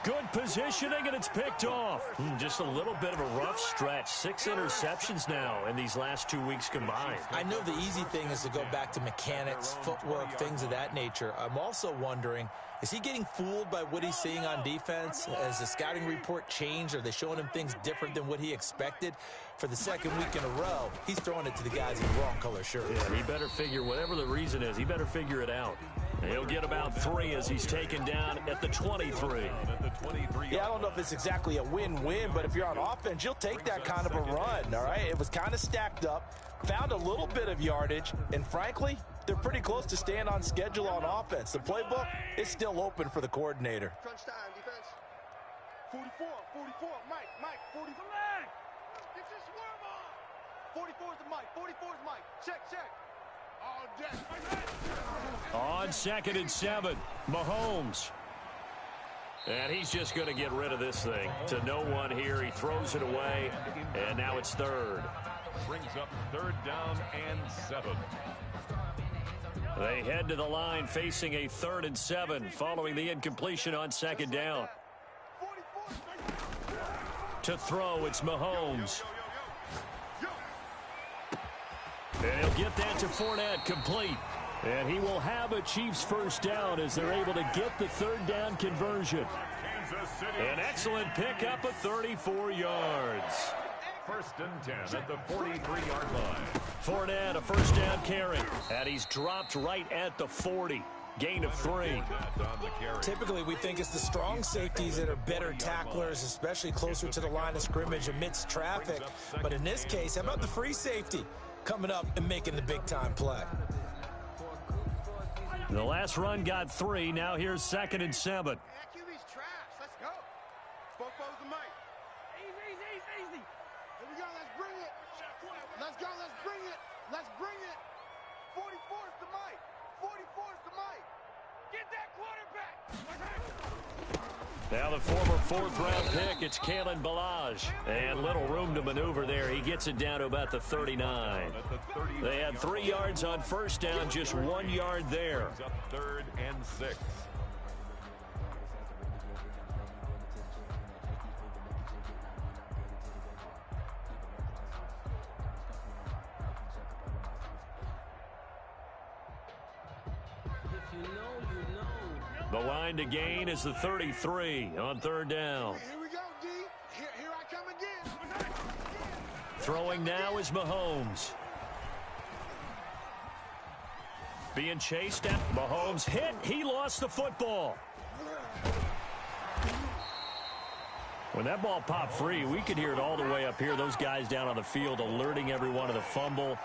Good positioning, and it's picked off. Just a little bit of a rough stretch. 6 interceptions now in these last 2 weeks combined. I know the easy thing is to go back to mechanics, footwork, things of that nature. I'm also wondering, is he getting fooled by what he's seeing on defense? Has the scouting report changed? Are they showing him things different than what he expected? For the 2nd week in a row, he's throwing it to the guys in the wrong color shirts. Yeah, he better figure, whatever the reason is, he better figure it out. He'll get about 3 as he's taken down at the 23. Yeah, I don't know if it's exactly a win-win, but if you're on offense, you'll take that kind of a run, all right? It was kind of stacked up, found a little bit of yardage, and frankly, they're pretty close to staying on schedule on offense. The playbook is still open for the coordinator. Crunch time, defense. 44, Mike, 44. Get your swarm on. 44 is the Mike, 44 is Mike. Check. On 2nd and 7, Mahomes. And he's just going to get rid of this thing. To no one here. He throws it away, and now it's 3rd. Brings up 3rd down and 7. They head to the line facing a 3rd and 7 following the incompletion on 2nd down. To throw, it's Mahomes. And he'll get that to Fournette, complete. And he will have a Chiefs first down as they're able to get the 3rd down conversion. An excellent pickup of 34 yards. 1st and 10 at the 43-yard line. Fournette, a first down carry. And he's dropped right at the 40. Gain of 3. Typically, we think it's the strong safeties that are better tacklers, especially closer to the line of scrimmage amidst traffic. But in this case, how about the free safety coming up and making the big-time play? The last run got 3. Now here's 2nd and 7. QB's trash. Let's go. let's go. Let's bring it. Let's bring it. 44's to Mike. 44's to Mike. Get that quarterback. Now the former fourth-round pick, it's Kalen Ballage. And little room to maneuver there. He gets it down to about the 39. They had 3 yards on first down, just 1 yard there. Third and 6. The line to gain is the 33 on third down. Here we go, D. Here I come again. Throwing now is Mahomes. Being chased at Mahomes hit. He lost the football. When that ball popped free, we could hear it all the way up here. Those guys down on the field alerting everyone of the fumble.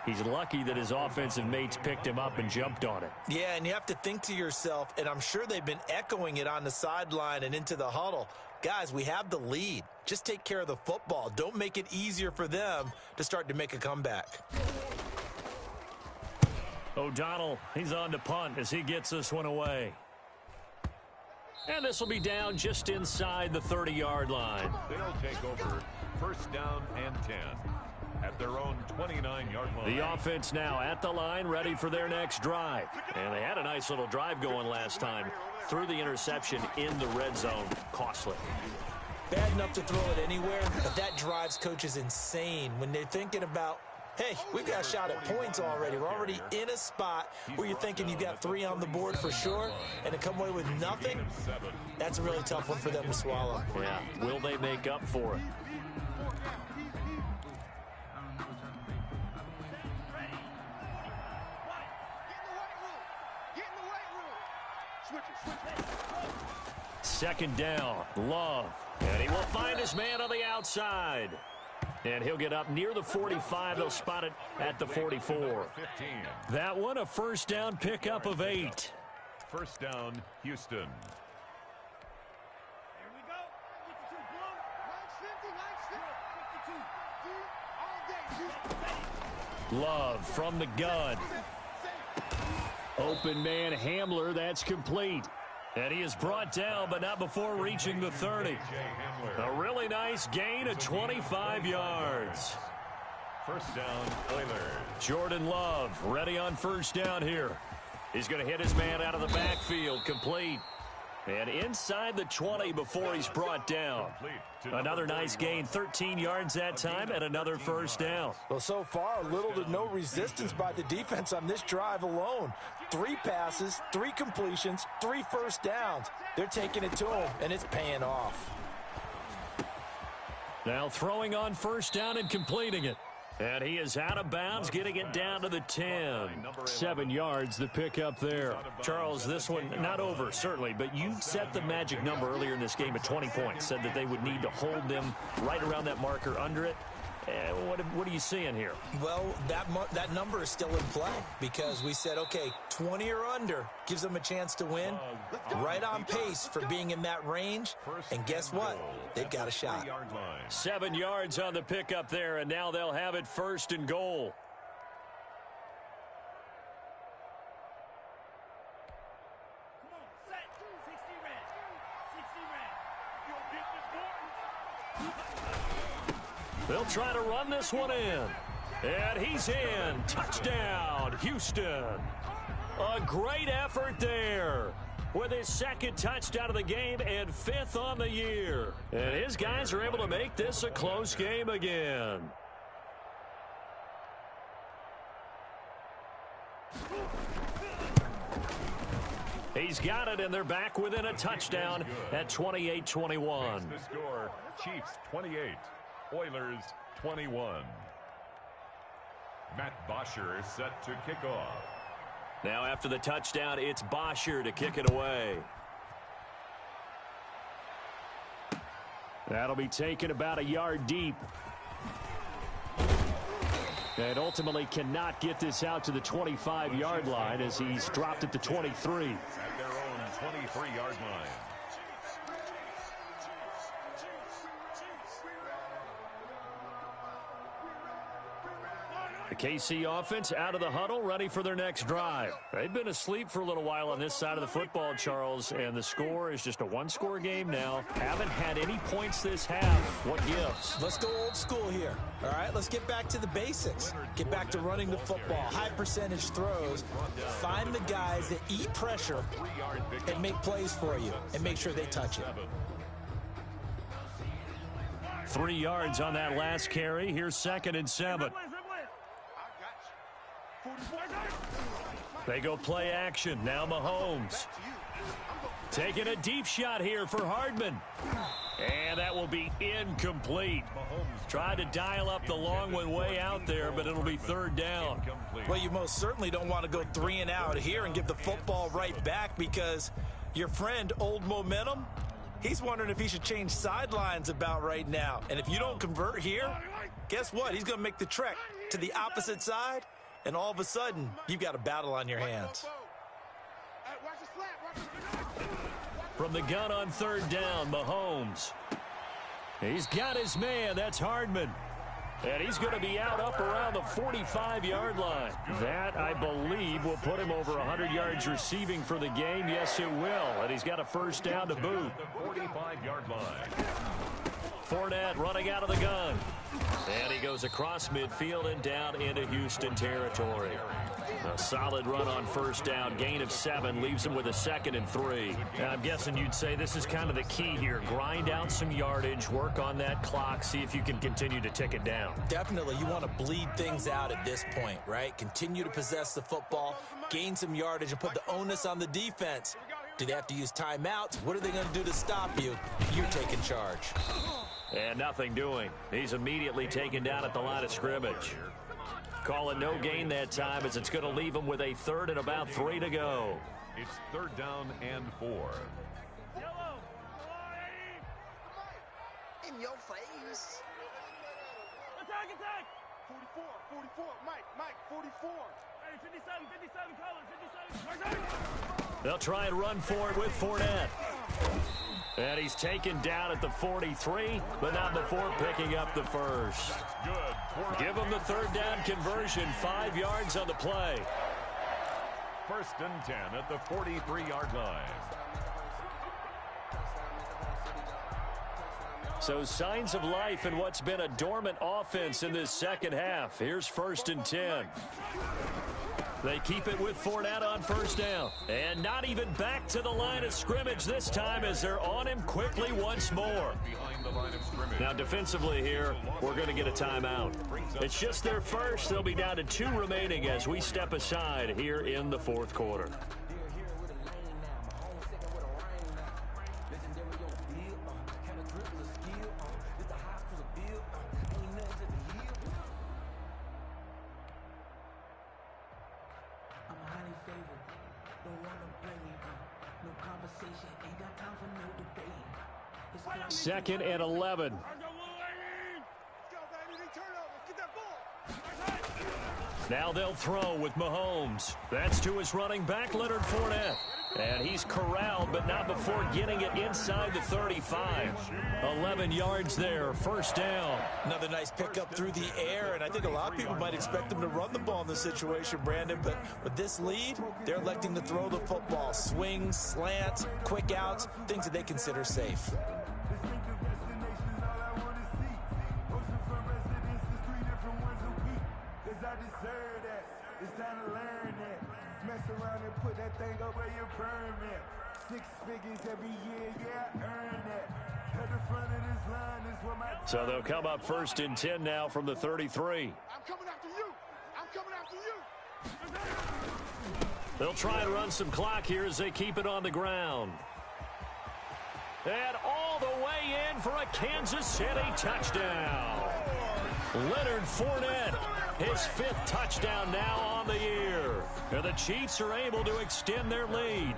He's lucky that his offensive mates picked him up and jumped on it. Yeah, and you have to think to yourself, and I'm sure they've been echoing it on the sideline and into the huddle. Guys, we have the lead. Just take care of the football. Don't make it easier for them to start to make a comeback. O'Donnell, he's on to punt as he gets this one away. And this will be down just inside the 30-yard line. They'll take over first down and 10 at their own 29-yard line. The offense now at the line, ready for their next drive. And they had a nice little drive going last time. Threw the interception in the red zone. Costly. Bad enough to throw it anywhere, but that drives coaches insane when they're thinking about, hey, we've got a shot at points already. We're already in a spot where you're thinking you got 3 on the board for sure, and to come away with nothing, that's a really tough one for them to swallow. Yeah, will they make up for it? Second down, Love. And he will find his man on the outside. And he'll get up near the 45. They'll spot it at the 44. That one, a first down pickup of 8. First down, Houston. Love from the gun. Open man Hamler, that's complete. And he is brought down, but not before reaching the 30. A really nice gain of 25 yards. First down, Oilers. Jordan Love ready on first down here. He's going to hit his man out of the backfield, complete. And inside the 20 before he's brought down. Another nice gain, 13 yards that time, and another first down. Well, so far, little to no resistance by the defense on this drive alone. 3 passes, 3 completions, 3 first downs. They're taking it to him, and it's paying off. Now throwing on first down and completing it. And he is out of bounds, getting it down to the 10. 7 yards, the pickup there. Charles, this one not over, certainly, but you set the magic number earlier in this game at 20 points. Said that they would need to hold them right around that marker under it. What are you seeing here? Well, that number is still in play because we said, okay, 20 or under gives them a chance to win. Right on pace for being in that range. And guess what? They've got a shot. 7 yards on the pickup there, and now they'll have it first and goal. They'll try to run this one in. And he's in. Touchdown, Houston. A great effort there with his second touchdown of the game and 5th on the year. And his guys are able to make this a close game again. He's got it, and they're back within a touchdown at 28-21. The score, Chiefs 28. Oilers 21. Matt Bosher is set to kick off. Now after the touchdown, it's Bosher to kick it away. That'll be taken about a yard deep. And ultimately cannot get this out to the 25-yard line as he's dropped at the 23. At their own 23-yard line. KC offense out of the huddle, ready for their next drive. They've been asleep for a little while on this side of the football, Charles, and the score is just a one-score game now. Haven't had any points this half. What gives? Let's go old school here. All right, let's get back to the basics. Get back to running the football, high percentage throws. Find the guys that eat pressure and make plays for you and make sure they touch it. 3 yards on that last carry. Here's 2nd and 7. They go play action. Now Mahomes. Taking a deep shot here for Hardman. And that will be incomplete. Tried to dial up the long one way out there, but it'll be 3rd down. Well, you most certainly don't want to go 3 and out here and give the football right back because your friend, Old Momentum, he's wondering if he should change sidelines about right now. And if you don't convert here, guess what? He's going to make the trek to the opposite side, and all of a sudden, you've got a battle on your hands. From the gun on 3rd down, Mahomes. He's got his man. That's Hardman. And he's going to be out up around the 45-yard line. That, I believe, will put him over 100 yards receiving for the game. Yes, it will. And he's got a 1st down to boot. The 45-yard line. Fournette running out of the gun. And he goes across midfield and down into Houston territory. A solid run on 1st down. Gain of 7 leaves him with a 2nd and 3. And I'm guessing you'd say this is kind of the key here. Grind out some yardage, work on that clock, see if you can continue to tick it down. Definitely. You want to bleed things out at this point, right? Continue to possess the football, gain some yardage, and put the onus on the defense. Do they have to use timeouts? What are they going to do to stop you? You're taking charge. And nothing doing. He's immediately taken down at the line of scrimmage. Call it no gain that time as it's going to leave him with a 3rd and about 3 to go. It's 3rd down and 4. In your face. Attack, attack. 44, Mike, 44. Hey, 57, Colin, 57. They'll try and run for it with Fournette. And he's taken down at the 43, but not before picking up the 1st. Good. Give him the 3rd down conversion, 5 yards on the play. 1st and 10 at the 43-yard line. So signs of life in what's been a dormant offense in this 2nd half. Here's 1st and 10. They keep it with Fournette on 1st down. And not even back to the line of scrimmage this time as they're on him quickly once more. Now defensively here, we're going to get a timeout. It's just their 1st. They'll be down to 2 remaining as we step aside here in the 4th quarter. Second and 11. Now they'll throw with Mahomes. That's to his running back, Leonard Fournette. And he's corralled, but not before getting it inside the 35. 11 yards there, 1st down. Another nice pickup through the air, and I think a lot of people might expect them to run the ball in this situation, Brandon. But with this lead, they're electing to throw the football. Swings, slants, quick outs, things that they consider safe. Put that thing up where your permit. 6 figures every year, yeah, earn that. At the front of this line is what my... So they'll come up 1st and 10 now from the 33. I'm coming after you. I'm coming after you. They'll try and run some clock here as they keep it on the ground. And all the way in for a Kansas City touchdown. Leonard Fournette, his 5th touchdown now on the year. And the Chiefs are able to extend their lead.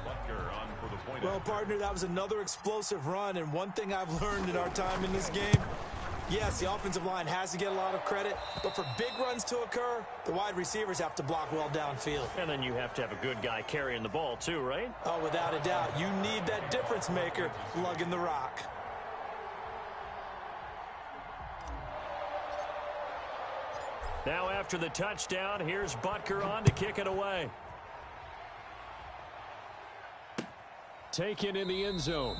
Well, partner, that was another explosive run, and one thing I've learned in our time in this game, yes, the offensive line has to get a lot of credit, but for big runs to occur, the wide receivers have to block well downfield. And then you have to have a good guy carrying the ball too, right? Oh, without a doubt. You need that difference maker lugging the rock. Now after the touchdown, here's Butker on to kick it away. Taken in the end zone.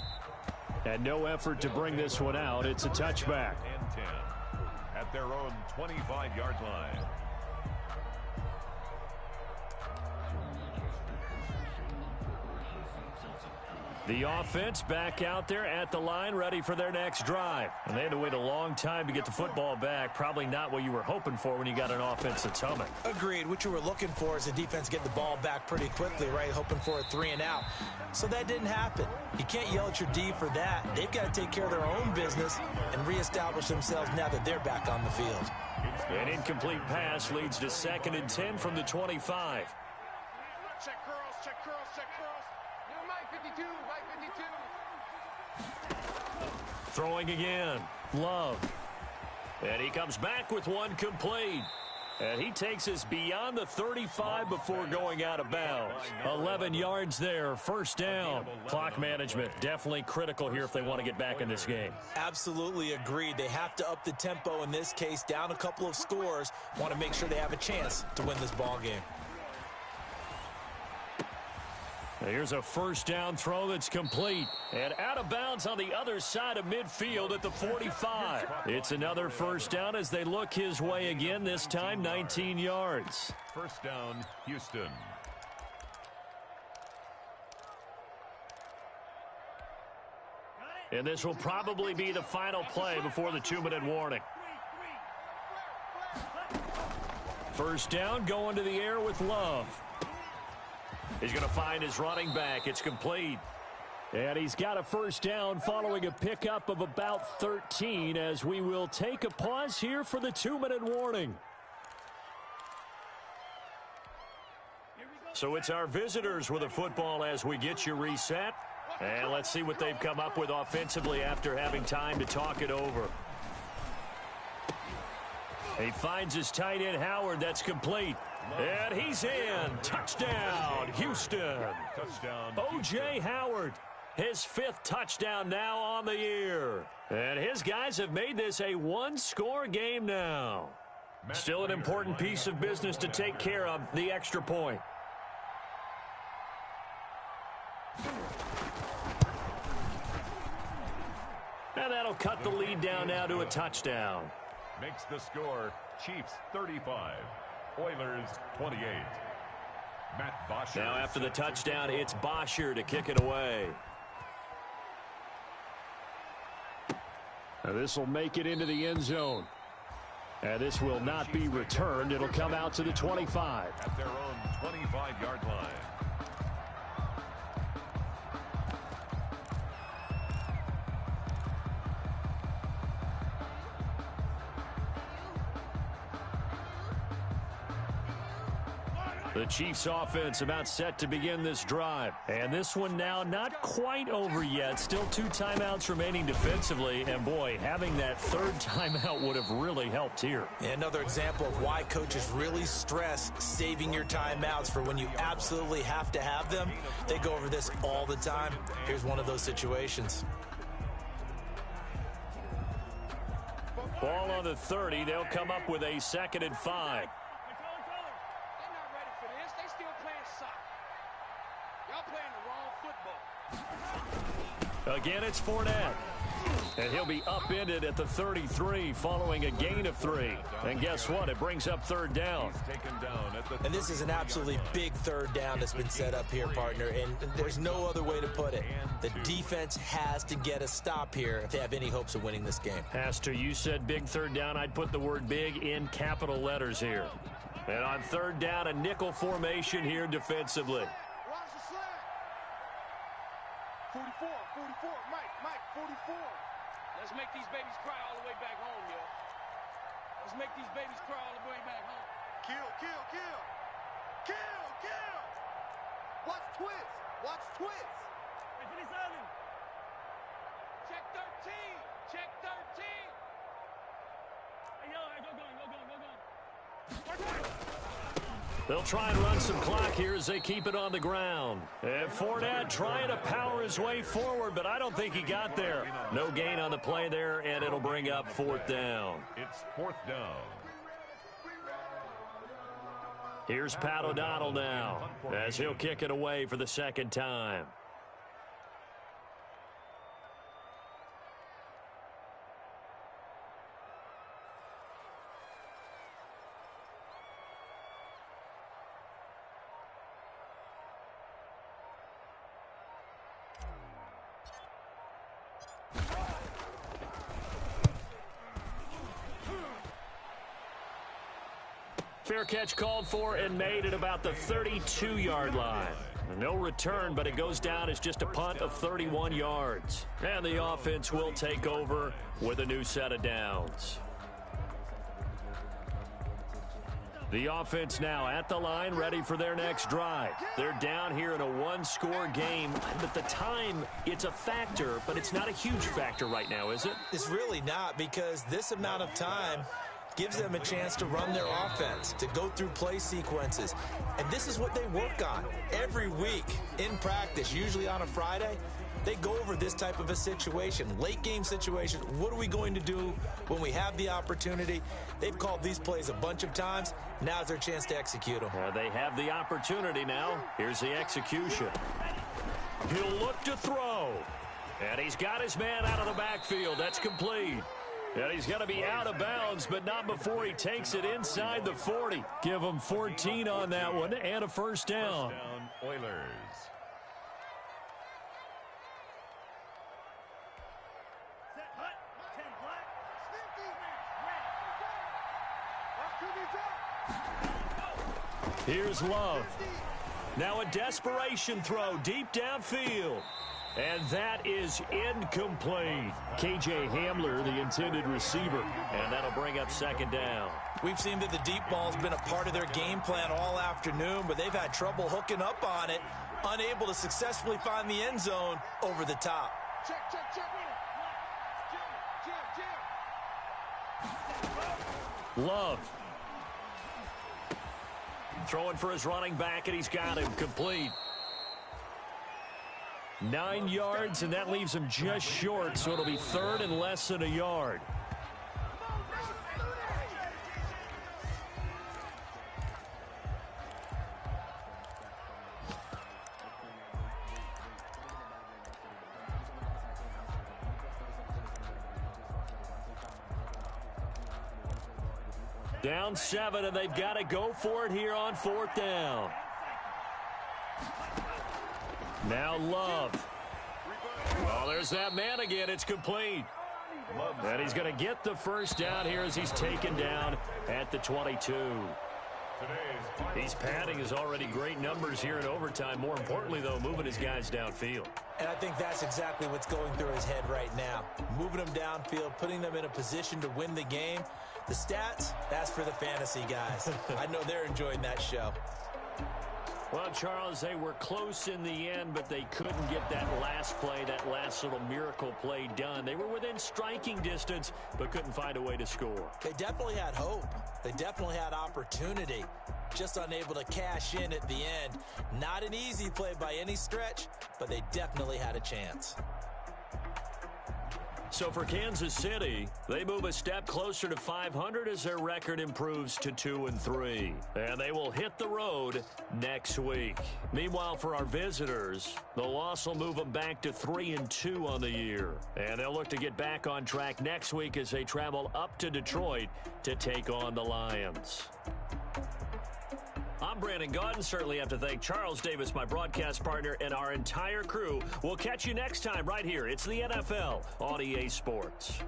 And no effort to bring this one out. It's a touchback. And 10 at their own 25-yard line. The offense back out there at the line, ready for their next drive. And they had to wait a long time to get the football back. Probably not what you were hoping for when you got an offense that's humming. Agreed. What you were looking for is the defense get the ball back pretty quickly, right? Hoping for a 3 and out. So that didn't happen. You can't yell at your D for that. They've got to take care of their own business and reestablish themselves now that they're back on the field. An incomplete pass leads to 2nd and 10 from the 25. Check curls, check curls, check curls. Mike 52, Mike 52. Throwing again. Love. And he comes back with one complete. And he takes us beyond the 35 before going out of bounds. 11 yards there, first down. Clock management definitely critical here if they want to get back in this game. Absolutely agreed. They have to up the tempo in this case, down a couple of scores. Want to make sure they have a chance to win this ball game. Here's a first down throw that's complete. And out of bounds on the other side of midfield at the 45. It's another first down as they look his way again, this time 19 yards. First down, Houston. And this will probably be the final play before the 2-minute warning. First down, going to the air with Love. He's going to find his running back. It's complete. And he's got a first down following a pickup of about 13 as we will take a pause here for the 2-minute warning. So it's our visitors with a football as we get you reset. And let's see what they've come up with offensively after having time to talk it over. He finds his tight end, Howard. That's complete. And he's in. Touchdown, Houston. Touchdown, O.J. Howard, his 5th touchdown now on the year. And his guys have made this a one-score game now. Still an important piece of business to take care of, the extra point. And that'll cut the lead down now to a touchdown. Makes the score Chiefs 35. Oilers 28. Matt Bosher. Now after the touchdown, it's Bosher to kick it away. Now this will make it into the end zone. And this will not be returned. It'll come out to the 25. At their own 25-yard line. The Chiefs offense about set to begin this drive. And this one now not quite over yet. Still 2 timeouts remaining defensively. And boy, having that 3rd timeout would have really helped here. Another example of why coaches really stress saving your timeouts for when you absolutely have to have them. They go over this all the time. Here's one of those situations. Ball on the 30. They'll come up with a 2nd and 5. Again, it's Fournette. And he'll be upended at the 33 following a gain of 3. And guess what? It brings up 3rd down. And this is an absolutely big 3rd down that's been set up here, partner. And there's no other way to put it. The defense has to get a stop here if they have any hopes of winning this game. Pastor, you said big 3rd down. I'd put the word big in capital letters here. And on 3rd down, a nickel formation here defensively. 44, Mike, 44. Let's make these babies cry all the way back home, yo. Let's make these babies cry all the way back home. Kill. Watch twist. Check 13. Hey, yo, go. They'll try and run some clock here as they keep it on the ground. And Fournette trying to power his way forward, but I don't think he got there. No gain on the play there, and it'll bring up 4th down. It's 4th down. Here's Pat O'Donnell now as he'll kick it away for the second time. Fair catch called for and made at about the 32-yard line. No return, but it goes down as just a punt of 31 yards. And the offense will take over with a new set of downs. The offense now at the line, ready for their next drive. They're down here in a one-score game. At the time, it's a factor, but it's not a huge factor right now, is it? It's really not, because this amount of time gives them a chance to run their offense, to go through play sequences. And this is what they work on every week in practice, usually on a Friday. They go over this type of a situation, late game situation. What are we going to do when we have the opportunity? They've called these plays a bunch of times. Now's their chance to execute them. They have the opportunity now. Here's the execution. He'll look to throw. And he's got his man out of the backfield. That's complete. And he's going to be out of bounds, but not before he takes it inside the 40. Give him 14 on that one and a first down. First down, Oilers. Here's Love. Now a desperation throw deep downfield. And that is incomplete. K.J. Hamler, the intended receiver. And that'll bring up second down. We've seen that the deep ball's been a part of their game plan all afternoon, but they've had trouble hooking up on it, unable to successfully find the end zone over the top. Love. Throwing for his running back, and he's got him complete. 9 yards, and that leaves him just short, so it'll be third and less than a yard. Down 7, and they've got to go for it here on fourth down. Now Love. Oh, there's that man again. It's complete. And he's going to get the first down here as he's taken down at the 22. He's padding his already great numbers here in overtime. More importantly, though, moving his guys downfield. And I think that's exactly what's going through his head right now. Moving them downfield, putting them in a position to win the game. The stats, that's for the fantasy guys. I know they're enjoying that show. Well, Charles, they were close in the end, but they couldn't get that last play, that last little miracle play done. They were within striking distance, but couldn't find a way to score. They definitely had hope. They definitely had opportunity. Just unable to cash in at the end. Not an easy play by any stretch, but they definitely had a chance. So for Kansas City, they move a step closer to 500 as their record improves to 2-3. And they will hit the road next week. Meanwhile, for our visitors, the loss will move them back to 3-2 on the year. And they'll look to get back on track next week as they travel up to Detroit to take on the Lions. I'm Brandon Gaudin. Certainly have to thank Charles Davis, my broadcast partner, and our entire crew. We'll catch you next time right here. It's the NFL on EA Sports.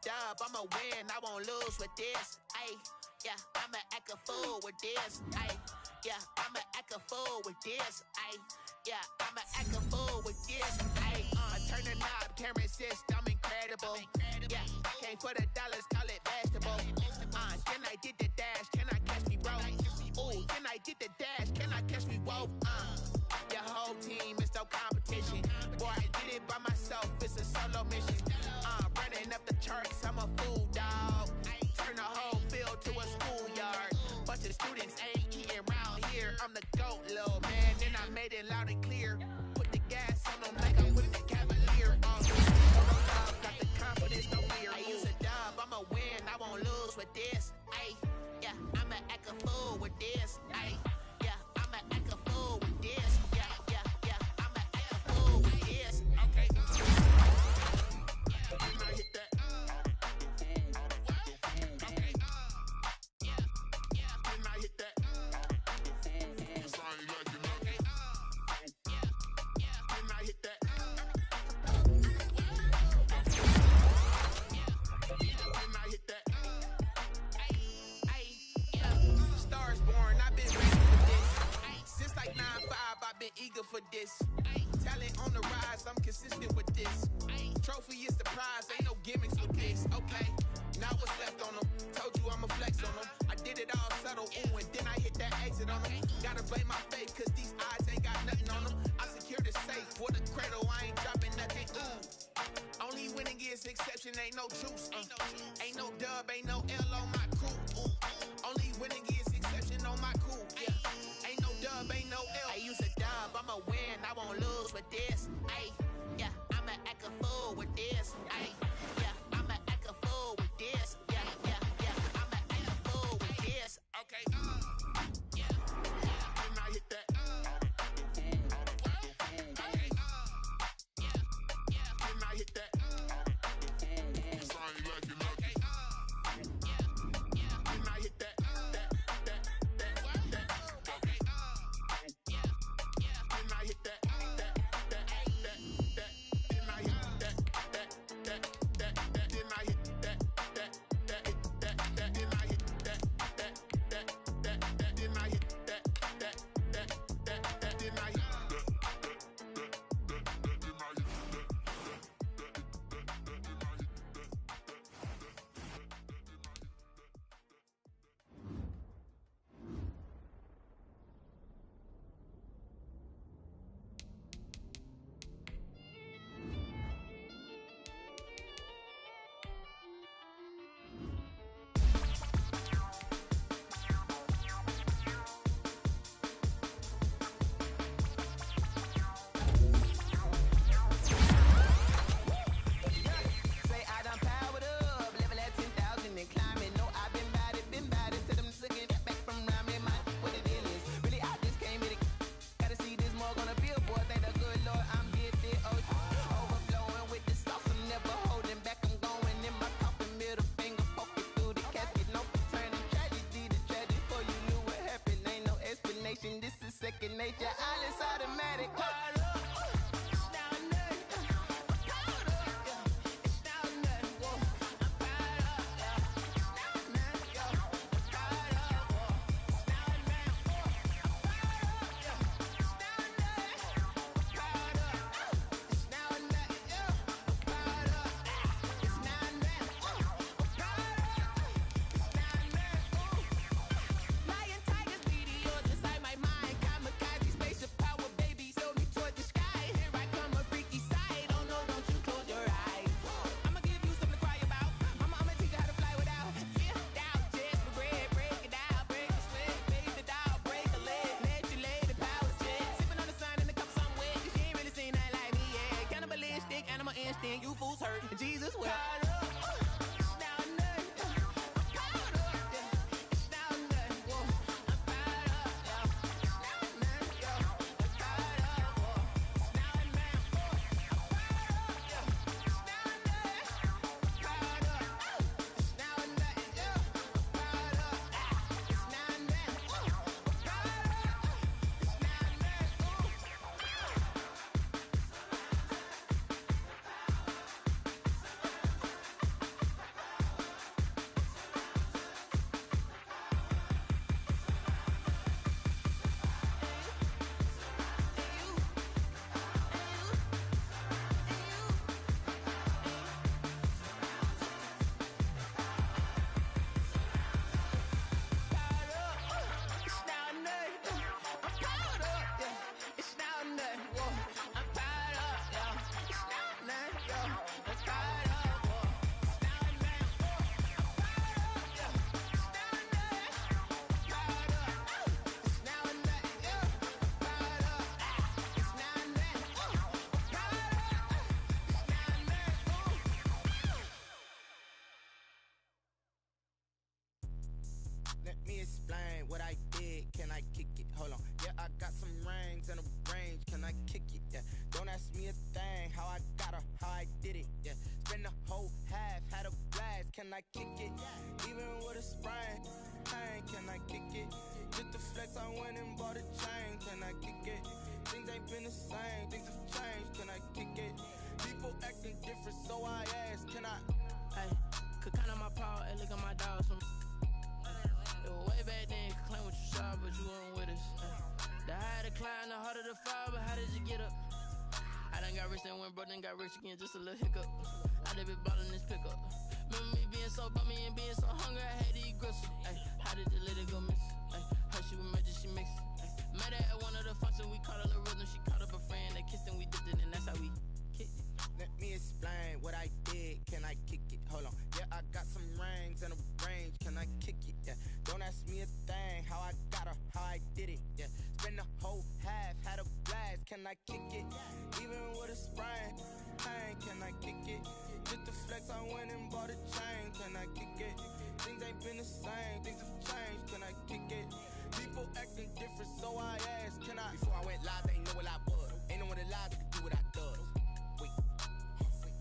dub, I'ma win, I won't lose with this. Ayy, yeah, I'ma act a fool with this. Ayy, yeah, I'ma act a fool with this. Ayy, yeah, I'ma act a fool with this. Ayy, turn the knob, camera assist, I'm incredible. Yeah, came for the dollars, call it vegetable. Then I did the dash, can I catch me, bro? Ooh, then I did the dash, can I catch me, whoa? Your whole team is no competition. Boy, I did it by myself, it's a solo mission. Running up the charts, I'm a fool, dog. Turn the whole field to a schoolyard. Bunch of students ain't eating round here. I'm the GOAT, little man, and I made it loud and clear. Put the gas on them like I'm with the Cavalier. Got the confidence, no fear. I use a dub, I'ma win, I won't lose with this. Ayy, yeah, I'ma act a fool with this. Ayy, yeah, I'ma act a fool with this. Yeah, yeah, yeah, I'ma act a fool with this. Okay. I hit that. Eager for this. Talent on the rise, I'm consistent with this. Trophy is the prize, ain't no gimmicks with this. Okay, now what's left on them? Told you I'ma flex on them. I did it all subtle, ooh, and then I hit that exit on them. Gotta blame my faith, cause these odds ain't got nothing on them. I secure the safe for the cradle, I ain't dropping nothing, ooh. Only winning is exception, ain't no truce. Ain't no dub, ain't no L on my crew. Only winning is exception on my crew, yeah. Ain't no dub, ain't no L. I use a dub, I'ma win, I won't lose with this. Ayy, yeah, I'ma act a fool with this. Ayy, yeah, I'ma act a fool with this. Yeah, yeah, yeah, I'ma act a fool with this. Okay, yeah, then I hit that. Okay, yeah, then I hit that. Sound like you know. Okay, yeah, then I hit that. Nature, all is automatic. Lion, tigers, meteors inside my mind. Kamikaze, space Let me explain what I did. Can I kick it? Hold on. Yeah, I got some rings and a range. Can I kick it? Yeah. Don't ask me a thing. How I got her, how I did it. Yeah. Spend the whole half, had a blast. Can I kick it? Even with a sprain. Pain, can I kick it? Just the flex, I went and bought a chain. Can I kick it? Things ain't been the same. Things have changed. Can I kick it? People acting different, so I ask. Can I? Hey, could count on my power and look at my dogs. Way back then, you could claim what you saw, but you weren't with us. The higher the climb, the harder the fall, but how did you get up? I done got rich and went broke, then got rich again, just a little hiccup. I done been ballin' this pickup. Remember me being so bummy and being so hungry, I had to eat gristle. Ay, how did you let it go miss? Ay, how she was magic, she mixed. Met her at one of the functions, we caught a little rhythm, she caught up a friend, they kissed and we dipped it, and that's how we kicked it. Let me explain what I did. Can I kick it? Hold on. Yeah, I got some rings and a range. Can I kick it? Yeah. Don't ask me a thing. How I got her, how I did it. Yeah. Spend the whole half, had a blast. Can I kick it? Even with a sprain. Pain, can I kick it? Just the flex, I went and bought a chain. Can I kick it? Things ain't been the same. Things have changed. Can I kick it? People acting different, so I ask. Can I? Before I went live, they ain't know what I was. Ain't no one alive that could do what I does.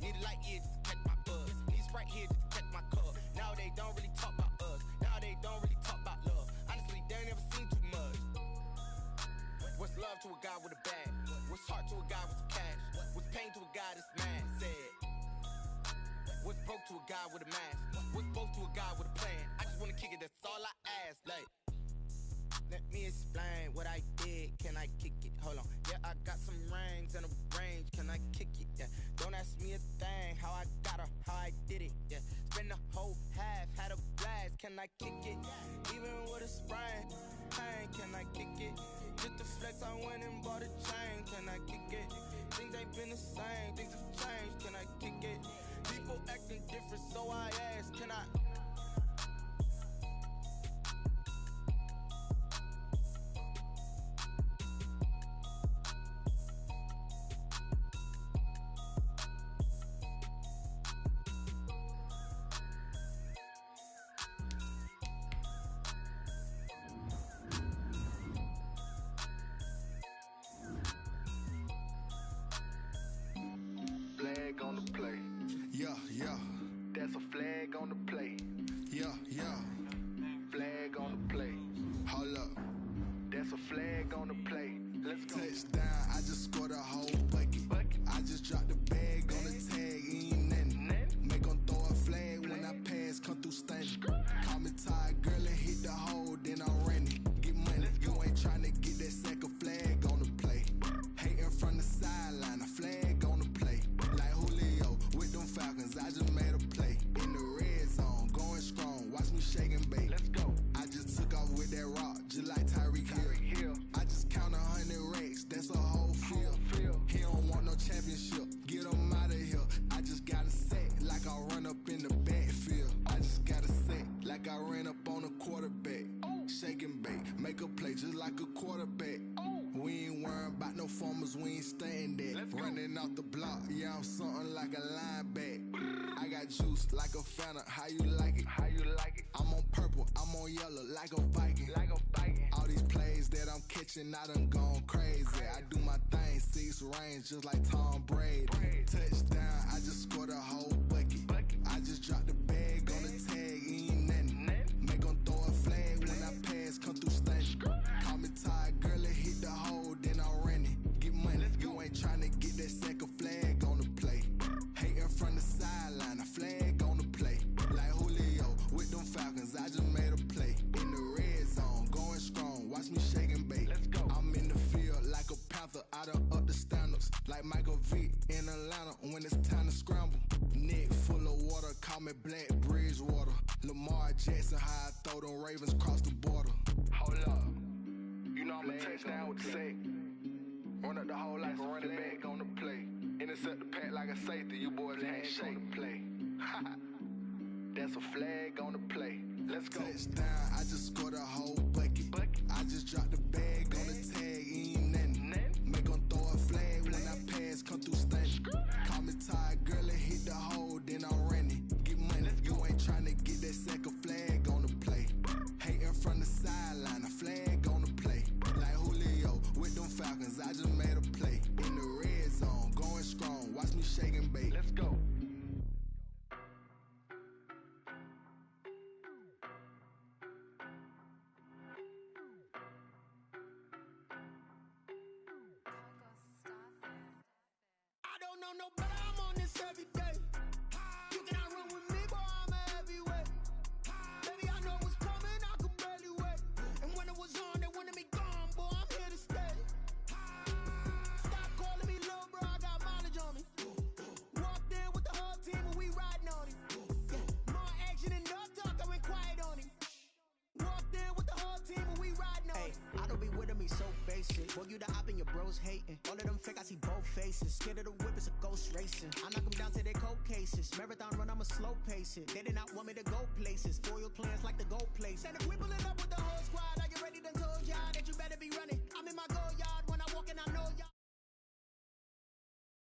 Need a light here just to catch my buzz. Need Sprite here just to catch my cup. Now they don't really talk about us. Now they don't really talk about love. Honestly, they ain't never seen too much. What's love to a guy with a bag? What's heart to a guy with some cash? What's pain to a guy that's mad? Said. What's broke to a guy with a mask? What's both to a guy with a plan? I just wanna kick it, that's all I ask. Like, let me explain what I did. Can I kick it? Hold on. Yeah, I got some rings and a range. Can I kick it? Yeah. Don't ask me a thing. How I got her, how I did it. Yeah. Spend the whole half, had a blast. Can I kick it? Even with a sprain. Pain, can I kick it? Just the flex, I went and bought a chain. Can I kick it? Things ain't been the same. Things have changed. Can I kick it? People acting different, so I ask. Can I? Flag on the play. Yeah, yeah. That's a flag on the play. Yeah, yeah. Flag on the play. Hold up. That's a flag on the play. Let's go. Touchdown, I just scored a whole bucket. I just dropped the bag on the tag, ain't nothing. Make 'em throw a flag when I pass, come through stunning. Call me tired, girl, and hit the hole, then I'm running. Get money, you ain't tryna get that second flag on the play. Hating from the sideline, a flag on the play. Like Julio with them Falcons, I just made a play. In the red zone, going strong, watch me shake and bake. Let's go. I just took off with that rock, just like Tyreek Hill. I just count 100 racks, that's a whole field. He don't want no championship, get him out of here. I just got a set, like I run up in the backfield. I just got a set, like I ran up on a quarterback. Shake and bake, make a play just like a quarterback. We ain't worrying about no formers, we ain't staying there. Running off the block, yeah, I'm something like a lineback. I got juice like a Fanta, how you like it? How you like it? I'm on purple, I'm on yellow, like a Viking. Like a Viking. All these plays that I'm catching, I done gone crazy. I do my thing, 6 range, just like Tom Brady. Touchdown, I just scored a whole bucket. I just dropped the bag on the tag, ain't nothing. Make 'em throw a flag when I pass, come through stunning. Call me tired, girl, and hit the hole, then I'm running. Get money, you ain't tryna get that second flag on the play. Hating from the sideline, a flag on the play. Like Julio with them Falcons, I just made a play. In the red zone, going strong, watch me shake and bake. Let's go. I'm in the field like a Panther, I done up the standards. Like Michael Vick in Atlanta when it's time to scramble. Neck full of water, call me Black Bridgewater. Lamar Jackson, how I throw them Ravens cross the border. Hold up. You know I'm a touchdown with the sack. Run up the hole like a running back on the play. Intercept the pack like a safety, you boys ain't shake the play. That's a flag on the play. Let's go. Touchdown, I just scored a whole bucket. I just dropped the bag on the tag, ain't nothing. Make 'em throw a flag when I pass, come through stunning. Call me tired, girl, and hit the hole, then I'm running. Get money, you ain't tryna get that second flag on the play. Hating don't know better, I'm on this every day. You cannot run with me, boy, I'm a heavyweight. Baby, I know what's coming, I could barely wait. And when it was on, they wanted me gone, boy, I'm here to stay. Stop calling me low, bro, I got mileage on me. Walked in with the whole team and we riding on it. Yeah, more action and no talk, I went quiet on him. Walked in with the whole team and we riding on it. I don't be with him, he's so basic. Boy, you the op and your bros hating. All of them fake, I see both faces. Scared of the whip, it's a ghost racing. I knock them down to their cold cases. Marathon run, I'ma slow pace it. They did not want me to go places. Foil plans like the gold place. And if we pull it